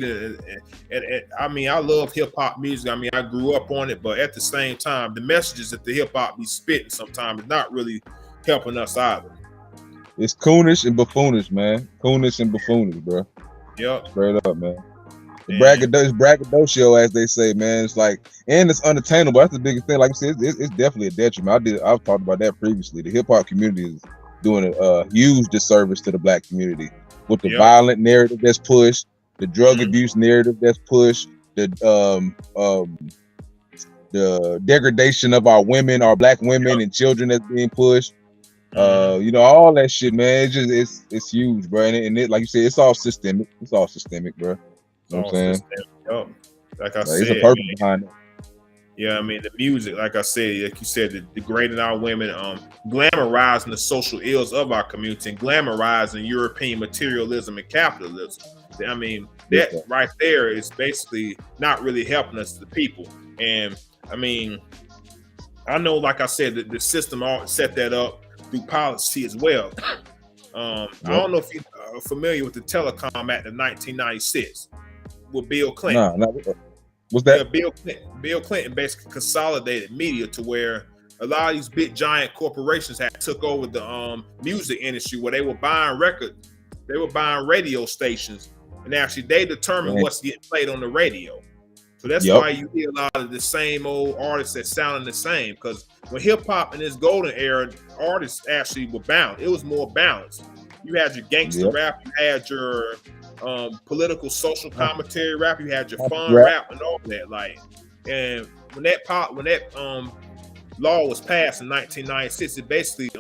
I mean, I love hip hop music. I mean, I grew up on it, but at the same time, the messages that the hip hop be spitting sometimes is not really helping us either. It's coonish and buffoonish, man. Coonish and buffoonish, bro. Yep. Straight up, man. Braggadocio, as they say, man. It's like, and it's unattainable. That's the biggest thing. Like I said, it's definitely a detriment. I've talked about that previously. The hip hop community is doing a huge disservice to the black community with the violent narrative that's pushed, the drug abuse narrative that's pushed, the degradation of our women, our black women and children that's being pushed. All that shit, man. It's huge, bro. And it, like you said, it's all systemic. It's all systemic, bro. You know what I'm saying? Like I said, there's a purpose behind it. Yeah, I mean the music, like I said, like you said, degrading our women, glamorizing the social ills of our community, and glamorizing European materialism and capitalism. I mean, that right there is basically not really helping us, the people. And I mean, I know, like I said, the system all set that up through policy as well. I don't know if you're familiar with the Telecom Act of 1996 with Bill Clinton. No. What's that? Yeah, Bill Clinton basically consolidated media to where a lot of these big giant corporations had took over the music industry, where they were buying radio stations, and actually they determine what's getting played on the radio. So that's why you hear a lot of the same old artists that sounding the same. Because when hip hop in this golden era, artists actually were balanced. It was more balanced. You had your gangster rap, you had your political social commentary rap, you had your fun rap and all that. Like, and when that law was passed in 1996, it basically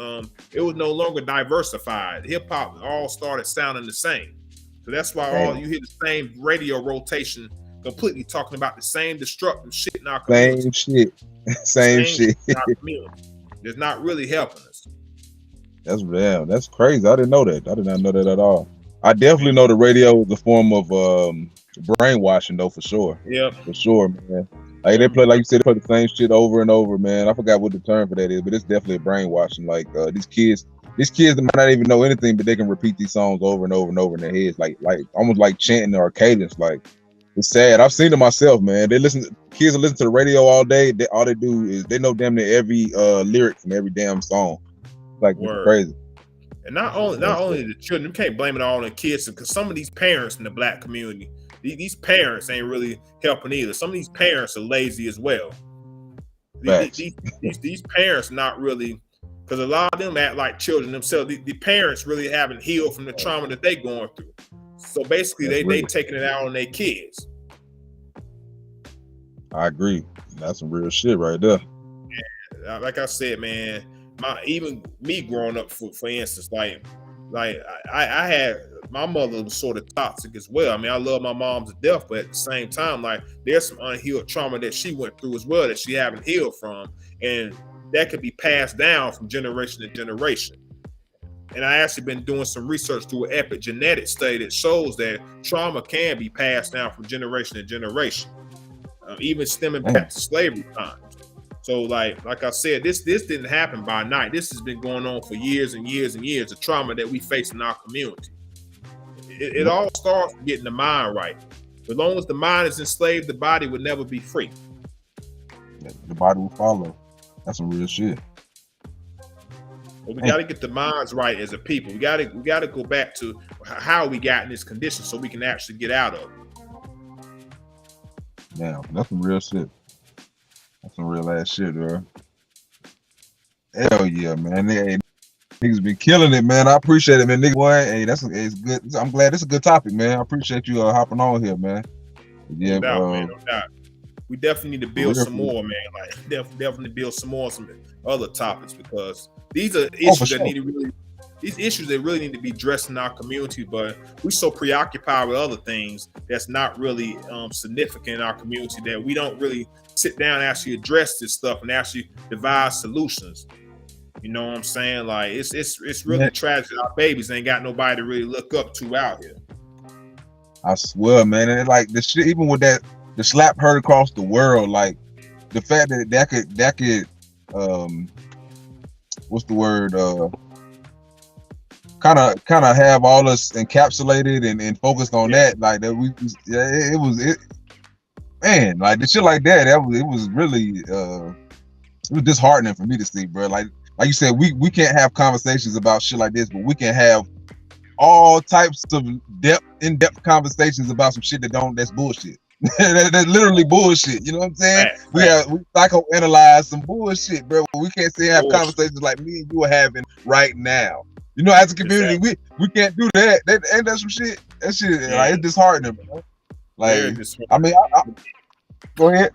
it was no longer diversified. Hip hop all started sounding the same. So that's why all you hear the same radio rotation, completely talking about the same destructive shit in our community. Same shit. It's not really helping us. That's crazy. I didn't know that. I did not know that at all. I definitely know the radio is a form of brainwashing, though, for sure. Yeah, for sure, man. Like they play, like you said, they play the same shit over and over, man. I forgot what the term for that is, but it's definitely a brainwashing. Like these kids might not even know anything, but they can repeat these songs over and over and over in their heads, like almost like chanting or cadence. Like, it's sad. I've seen it myself, man. Kids listen to the radio all day. All they do is they know damn near every lyric from every damn song. Like, it's crazy. And not only the children, you can't blame it all on the kids, because some of these parents in the black community, these parents ain't really helping either. Some of these parents are lazy as well. These parents not really, because a lot of them act like children themselves. The parents really haven't healed from the trauma that they going through. So basically, they taking it out on their kids. I agree. That's some real shit right there. like I said, man, even me growing up, for instance, like I had my mother was sort of toxic as well. I mean, I love my mom to death, but at the same time, like there's some unhealed trauma that she went through as well that she haven't healed from, and that could be passed down from generation to generation. And I actually been doing some research through an epigenetic study that shows that trauma can be passed down from generation to generation, even stemming back to slavery times. So like I said, this didn't happen by night. This has been going on for years and years and years. The trauma that we face in our community. It all starts with getting the mind right. As long as the mind is enslaved, the body would never be free. The body will follow. That's some real shit. But we got to get the minds right as a people. We got to go back to how we got in this condition so we can actually get out of it. Yeah, that's some real shit. That's some real ass shit, bro. Hell yeah, man. Hey, niggas been killing it, man. I appreciate it, man. Nigga, boy, hey, it's good. I'm glad it's a good topic, man. I appreciate you hopping on here, man. Yeah, no doubt, man. No doubt. We definitely need to build some more, man. Like definitely build some other topics, because these are issues that need to really. These issues that really need to be addressed in our community, but we're so preoccupied with other things that's not really significant in our community that we don't really sit down and actually address this stuff and actually devise solutions. You know what I'm saying? Like it's really tragic. Our babies ain't got nobody to really look up to out here. I swear, man. And like the shit, even with that, the slap heard across the world, like the fact that could what's the word? Kind of have all us encapsulated and focused on that, like that man, like the shit like that, it was really it was disheartening for me to see, bro. Like you said, we can't have conversations about shit like this, but we can have all types of in-depth conversations about some shit that's bullshit. That's literally bullshit. You know what I'm saying? Right. We psychoanalyze some bullshit, bro. We can't sit and have conversations like me and you are having right now. You know, as a community, we can't do that. Ain't that some shit? That shit, like, it's disheartening, bro. Like, I mean, go ahead.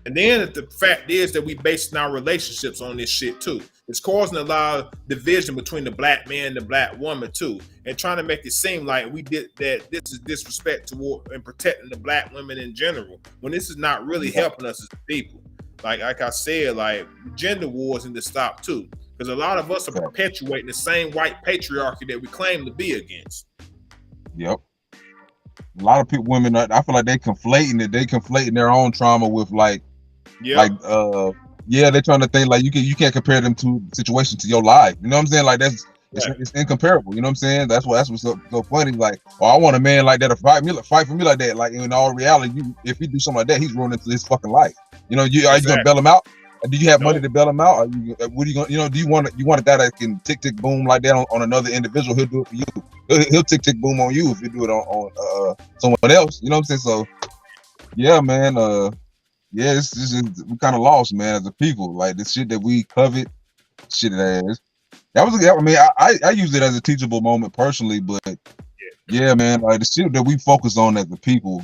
And then the fact is that we basing our relationships on this shit too. It's causing a lot of division between the black man and the black woman too, and trying to make it seem like we did that. This is disrespect toward and protecting the black women in general, when this is not really helping us as people. Like I said, like gender wars need to stop too, because a lot of us are perpetuating the same white patriarchy that we claim to be against. Yep. A lot of people, women, I feel like they conflating their own trauma with they're trying to think like you can't compare them to situations to your life. You know what I'm saying? Like it's incomparable. You know what I'm saying? That's what's so funny. Like, oh, I want a man like that to fight for me like that. Like in all reality, if he do something like that, he's ruining his fucking life. You know, are you gonna bail him out? Do you have money to bail him out? What are you gonna? You know, do you want a guy that can tick boom like that on another individual? He'll do it for you. He'll tick boom on you if you do it on someone else. You know what I'm saying? So, yeah, man. It's just we kind of lost, man, as a people. Like the shit that we covet, shit that was. I mean, I use it as a teachable moment personally, but yeah, man, like the shit that we focus on as a people.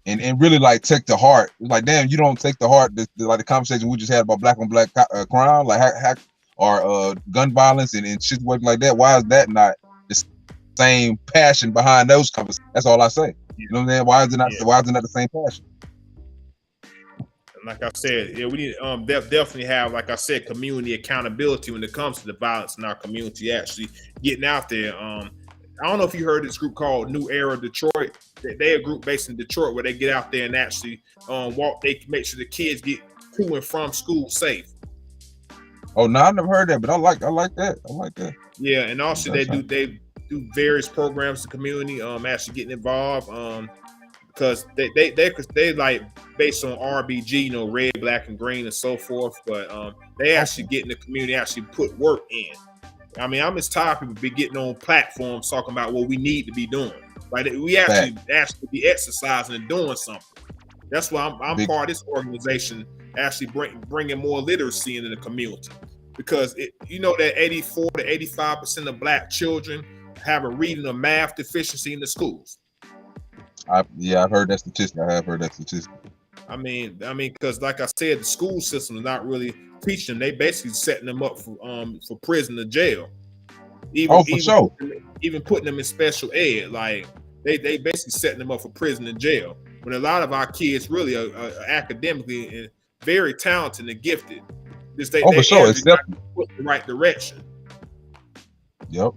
And really like take to heart. It's like, damn, you don't take to heart like the conversation we just had about black on black crime, like or gun violence and shit like that. Why is that not the same passion behind those conversations? That's all I say. You know what I'm saying? Why is it not the same passion? And like I said, we need definitely have, like I said, community accountability when it comes to the violence in our community. Actually getting out there. I don't know if you heard this group called New Era Detroit. They're a group based in Detroit where they get out there and actually walk. They make sure the kids get to and from school safe. Oh no, I never heard that, but I like that. I like that. Yeah, and also they do various programs in the community. Actually getting involved. Because they like based on RBG, you know, red, black, and green, and so forth. But they actually get in the community, actually put work in. I mean, I'm just tired of people be getting on platforms talking about what we need to be doing. Like we actually be exercising and doing something. That's why I'm part of this organization, actually bringing more literacy into the community, because you know that 84 to 85% of black children have a reading or math deficiency in the schools. I've heard that statistic. I have heard that statistic. I mean, because like I said, the school system is not really teaching them. They basically setting them up for prison or jail. Oh, for sure. Even putting them in special ed, like they basically setting them up for prison and jail. When a lot of our kids really are academically and very talented and gifted. For sure, it's definitely put the right direction. Yep.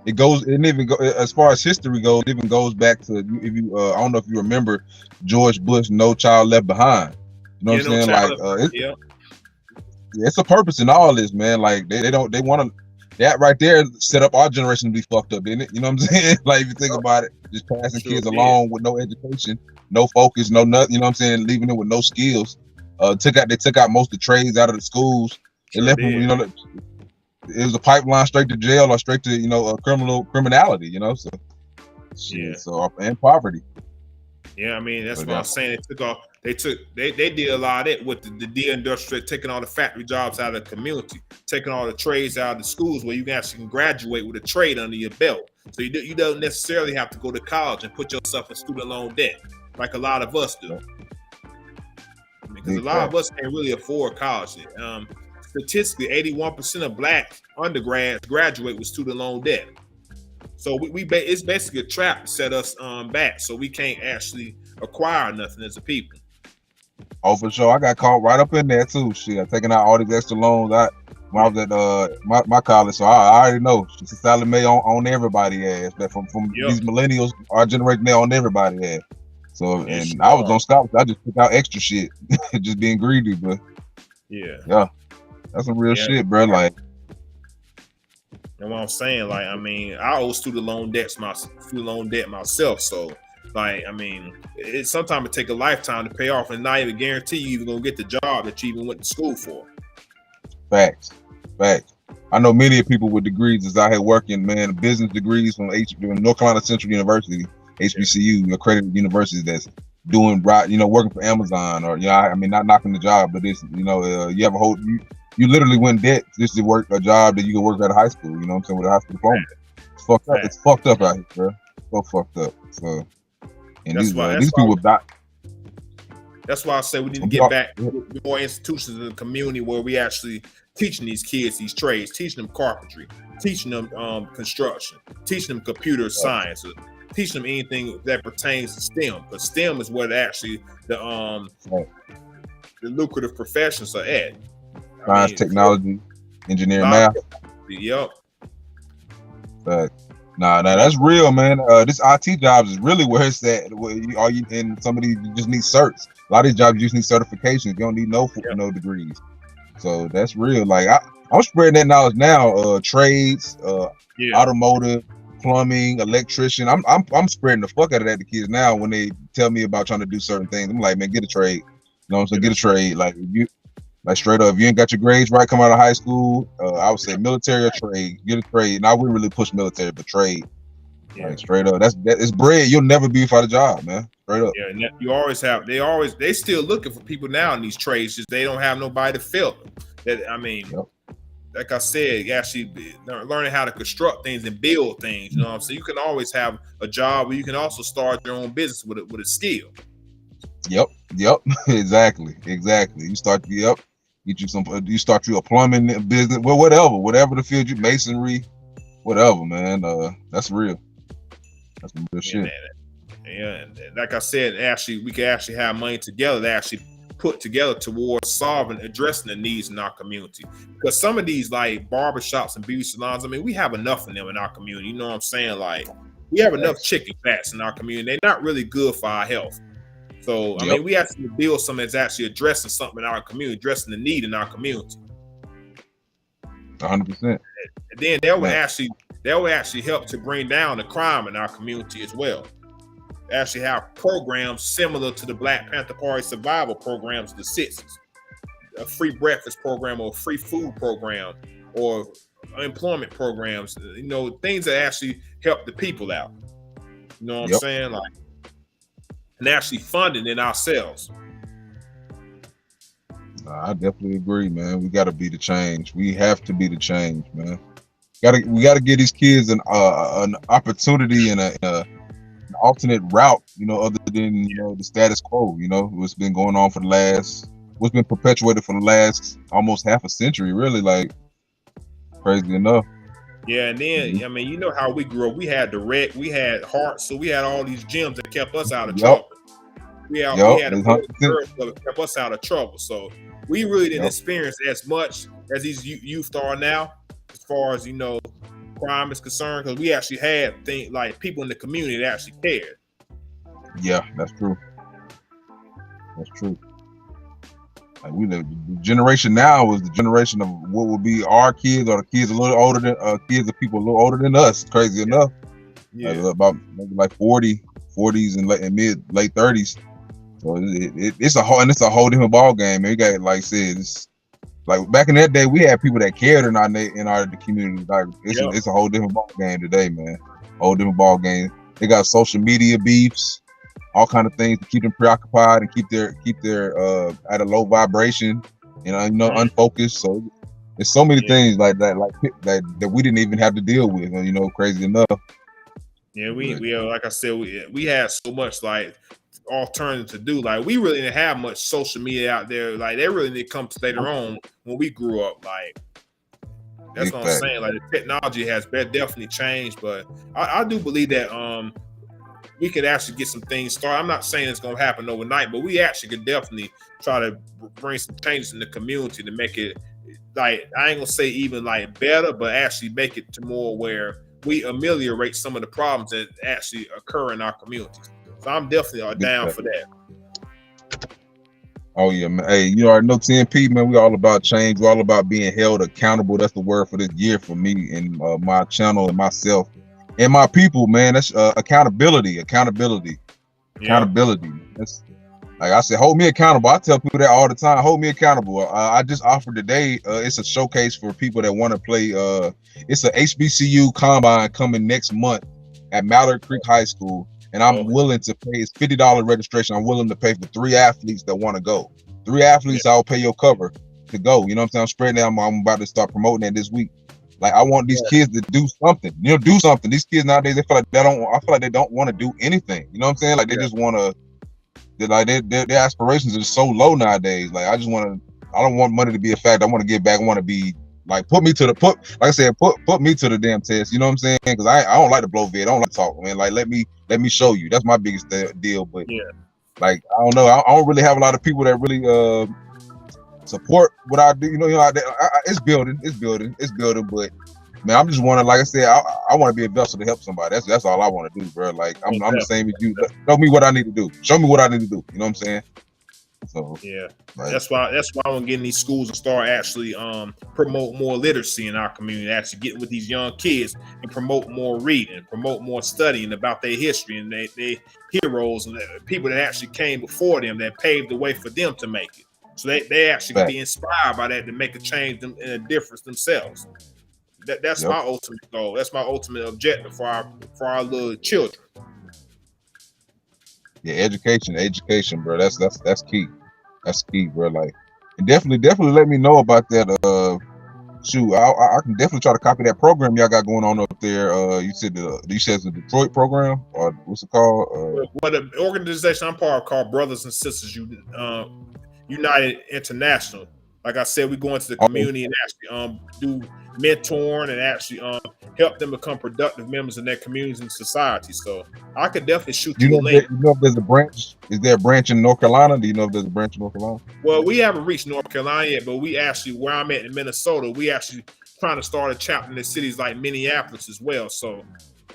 It goes, and even as far as history goes, it even goes back to if you. I don't know if you remember George Bush, No Child Left Behind. You know what I'm saying? It's a purpose in all this, man. Like they want to. That right there set up our generation to be fucked up, didn't it? You know what I'm saying? Like if you think about it, just passing kids along with no education, no focus, no nothing. You know what I'm saying? Leaving them with no skills. They took out most of the trades out of the schools. They left them, you know. It was a pipeline straight to jail or straight to criminality. You know, so and poverty. Yeah, I mean that's what I'm saying. They did a lot of it with the de-industrial, taking all the factory jobs out of the community, taking all the trades out of the schools where you can actually graduate with a trade under your belt. So you don't necessarily have to go to college and put yourself in student loan debt like a lot of us do. Because a lot of us can't really afford college. Statistically, 81% of black undergrads graduate with student loan debt. So it's basically a trap to set us back, so we can't actually acquire nothing as a people. Oh, for sure. I got caught right up in there too. Shit, taking out all these extra loans. When I was at my college, so I already know. Sally Mae on everybody's ass. That from these millennials, our generation, they on everybody's ass. So I was on scholarship. I just took out extra shit, just being greedy. But yeah, that's some real shit, bro. Like, and what I'm saying, like, I mean, I owe student loan debt myself. So, like, I mean, sometimes it take a lifetime to pay off, and not even guarantee you even gonna get the job that you even went to school for. Facts. I know many people with degrees is out here working, man, business degrees from North Carolina Central University, HBCU, accredited universities that's doing right, working for Amazon or I mean, not knocking the job, but it's you have a whole you literally went debt just to work a job that you can work at a high school. You know what I'm saying, with a high school diploma. It's fucked up. It's fucked up out here, bro. So fucked up. So, and these people die. That's why I say we need to get back to more institutions in the community where we actually teaching these kids these trades, teaching them carpentry, teaching them construction, teaching them computer science, teaching them anything that pertains to STEM. But STEM is where actually the lucrative professions are at. Science, technology, engineering, math. Yep. But that's real, man. This IT jobs is really where it's at. And some of these you just need certs. A lot of these jobs you just need certifications. You don't need no degrees. So that's real. Like I'm spreading that knowledge now. Trades, automotive, plumbing, electrician. I'm spreading the fuck out of that to kids now when they tell me about trying to do certain things. I'm like, man, get a trade. You know what I'm saying? Get a trade. Like straight up, if you ain't got your grades right, come out of high school. I would say military or trade. Get a trade. And I wouldn't really push military, but trade. Yeah. Like straight up, it's bread. You'll never be without a job, man. Straight up. Yeah, you always have. They still looking for people now in these trades. Just they don't have nobody to fill them. That I mean, like I said, actually learning how to construct things and build things. You know what I'm saying? You can always have a job, but you can also start your own business with a skill. Yep. Exactly. You start. Get you some. You start you a plumbing business, whatever the field, you masonry, whatever, man. That's real. That's some real shit. Yeah, and like I said, actually, we can actually have money together to actually put together towards addressing the needs in our community. Because some of these like barbershops and beauty salons, I mean, we have enough of them in our community. You know what I'm saying? Like, we have enough chicken fats in our community. They're not really good for our health. So, I mean, we have to build something that's actually addressing something in our community, addressing the need in our community. 100%. And then that would actually help to bring down the crime in our community as well. Actually have programs similar to the Black Panther Party survival programs of the 60s. A free breakfast program or a free food program or employment programs, things that actually help the people out. You know what I'm saying? Like, and actually funding it ourselves. I definitely agree, man. We got to be the change. We have to be the change, man. We got to give these kids an opportunity and an alternate route, other than the status quo. What's been going on what's been perpetuated for the last almost half a century, really. Like, crazy enough. Yeah, and then I mean, you know how we grew up. We had the rec, we had Heart, so we had all these gyms that kept us out of trouble. We had a girls that kept us out of trouble. So we really didn't experience as much as these youth are now, as far as crime is concerned, because we actually had things like people in the community that actually cared. Yeah, that's true. That's true. Like the generation now is the generation of what would be our kids, or the kids a little older than kids of people a little older than us. Crazy enough. Yeah, about maybe like 40s and late 30s. So it's a whole different ball game. Man, you got, like I said, it's like back in that day we had people that cared in our community. Like it's a whole different ball game today, man. Whole different ball game. They got social media beefs, all kind of things to keep them preoccupied and keep their at a low vibration, unfocused. So there's so many things like that, that we didn't even have to deal with. Crazy enough. Yeah, we like I said, we had so much like alternative to do. Like we really didn't have much social media out there. Like they really didn't come later on when we grew up. Like that's what I'm saying. Like the technology has definitely changed, but I do believe that we could actually get some things started. I'm not saying it's gonna happen overnight, but we actually could definitely try to bring some changes in the community to make it, like, I ain't gonna say even like better, but actually make it to more where we ameliorate some of the problems that actually occur in our communities. So I'm definitely down for that. Oh yeah, man. Hey, you already know TNP, man. We all about change. We're all about being held accountable. That's the word for this year for me and my channel and myself and my people, man. That's accountability. That's, like I said, hold me accountable. I tell people that all the time. Hold me accountable. I just offered today. It's a showcase for people that want to play. It's a HBCU combine coming next month at Mallard Creek High School. And I'm willing to pay. It's $50 registration. I'm willing to pay for 3 athletes that want to go. 3 athletes, I'll pay your cover to go. You know what I'm saying? I'm spreading out. I'm about to start promoting that this week. Like, I want these kids to do something. Do something. These kids nowadays, I feel like they don't want to do anything. You know what I'm saying? Like they just want to. Like their aspirations are so low nowadays. Like I don't want money to be a fact. I want to give back. I want to be like put me to the damn test. You know what I'm saying? Because I don't like to blow vid. I don't like to talk, man. Like let me show you. That's my biggest deal. But like I don't know. I don't really have a lot of people that really support what I do. It's building. But man, I'm just wanting, like I said, I want to be a vessel to help somebody. That's all I want to do, bro. Like I'm the same as you. Show me what I need to do. Show me what I need to do. You know what I'm saying? So like, that's why I want to get in these schools and start actually promote more literacy in our community. Actually get with these young kids and promote more reading, promote more studying about their history and their heroes and the people that actually came before them that paved the way for them to make it. So they actually can be inspired by that to make a change and a difference themselves. That's my ultimate goal. That's my ultimate objective for our little children. Yeah, education, bro. That's key. That's key, bro. Like, and definitely let me know about that. Shoot, I can definitely try to copy that program y'all got going on up there. You said it's the Detroit program, or what's it called? Well, the organization I'm part of called Brothers and Sisters United International. Like I said, we go into the community and actually do mentoring and actually help them become productive members in their communities and society. So I could definitely shoot you a link. You know if there's a branch? Is there a branch in North Carolina? Do you know if there's a branch in North Carolina? Well, we haven't reached North Carolina yet, but we actually, where I'm at in Minnesota, we actually trying to start a chapter in cities like Minneapolis as well. So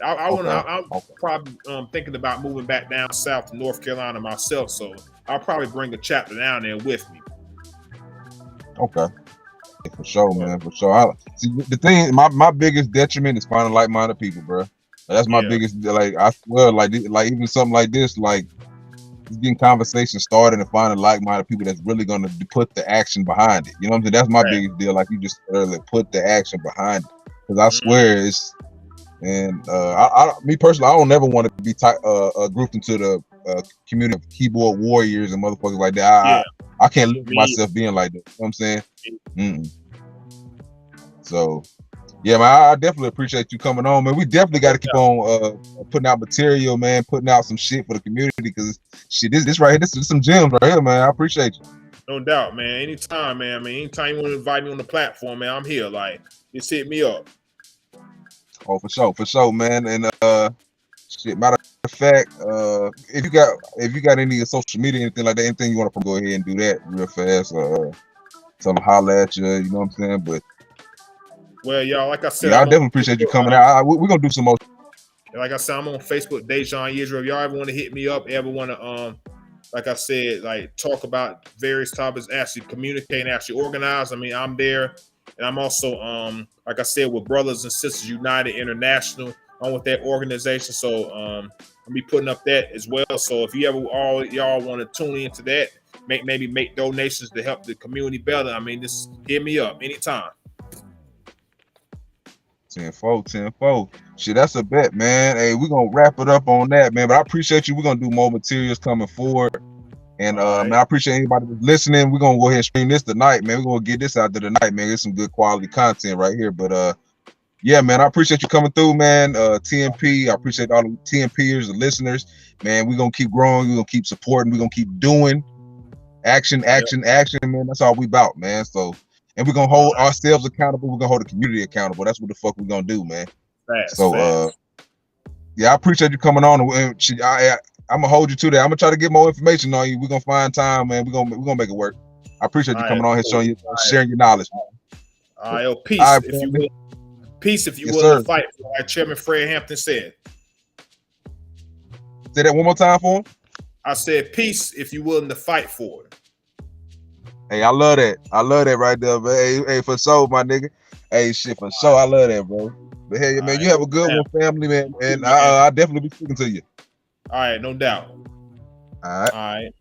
I'm probably thinking about moving back down south to North Carolina myself. So I'll probably bring a chapter down there with me. Okay. For sure, man. For sure. See, the thing, my biggest detriment is finding like-minded people, bro. That's my biggest. Like, I swear, like even something like this, like just getting conversation started and finding like-minded people that's really gonna put the action behind it. You know what I'm saying? That's my biggest deal. Like you just earlier, put the action behind it. Because I swear it's, and me personally, I don't never want to be grouped into the community of keyboard warriors and motherfuckers like that. I can't live with myself being like that. You know what I'm saying? So, Yeah, man, I definitely appreciate you coming on, man. We definitely got to keep on putting out material, man, putting out some shit for the community, because shit, this right here, this is some gems right here, man. I appreciate you. No doubt, man. Anytime, man. I mean, anytime you want to invite me on the platform, man, I'm here. Like, just hit me up. Oh, for sure, man. And shit, matter of fact, if you got any social media, anything like that, anything you want to go ahead and do that real fast. Tell them holler at you, you know what I'm saying? But well, y'all, like I said, yeah, I definitely appreciate you coming out. We're gonna do some more. Like I said, I'm on Facebook, Dejan Israel. If y'all ever want to hit me up, ever want to like I said, like talk about various topics, actually communicate and actually organize. I mean, I'm there. And I'm also, like I said, with Brothers and Sisters United International. I'm with that organization. So I'll be putting up that as well. So if you ever y'all want to tune into that, maybe make donations to help the community better, I mean, just hit me up anytime. 10-4. Shit, that's a bet, man. Hey, we're gonna wrap it up on that, man. But I appreciate you. We're gonna do more materials coming forward. And man, I appreciate anybody that's listening. We're gonna go ahead and stream this tonight, man. We're gonna get this out there tonight, man. It's some good quality content right here. But yeah, man, I appreciate you coming through, man. TMP, I appreciate all the TMPers, the listeners. Man, we're gonna keep growing, we're gonna keep supporting, we're gonna keep doing action, man. That's all we about, man. So, and we're gonna hold ourselves accountable, we're gonna hold the community accountable. That's what the fuck we're gonna do, man. Yeah, I appreciate you coming on. And I'm gonna hold you to that. I'm gonna try to get more information on you. We're gonna find time, man. We're gonna make it work. I appreciate you coming on here, sharing your knowledge. All right, peace. If you will, peace. If you will to fight, like Chairman Fred Hampton said. Say that one more time for him. I said peace if you're willing to fight for it. Hey, I love that. I love that right there, man. Hey, for sure, my nigga. Hey, shit, for sure. I love that, bro. But hey, man, you have a good one, family, man. And I'll definitely be speaking to you. All right, no doubt. All right. All right.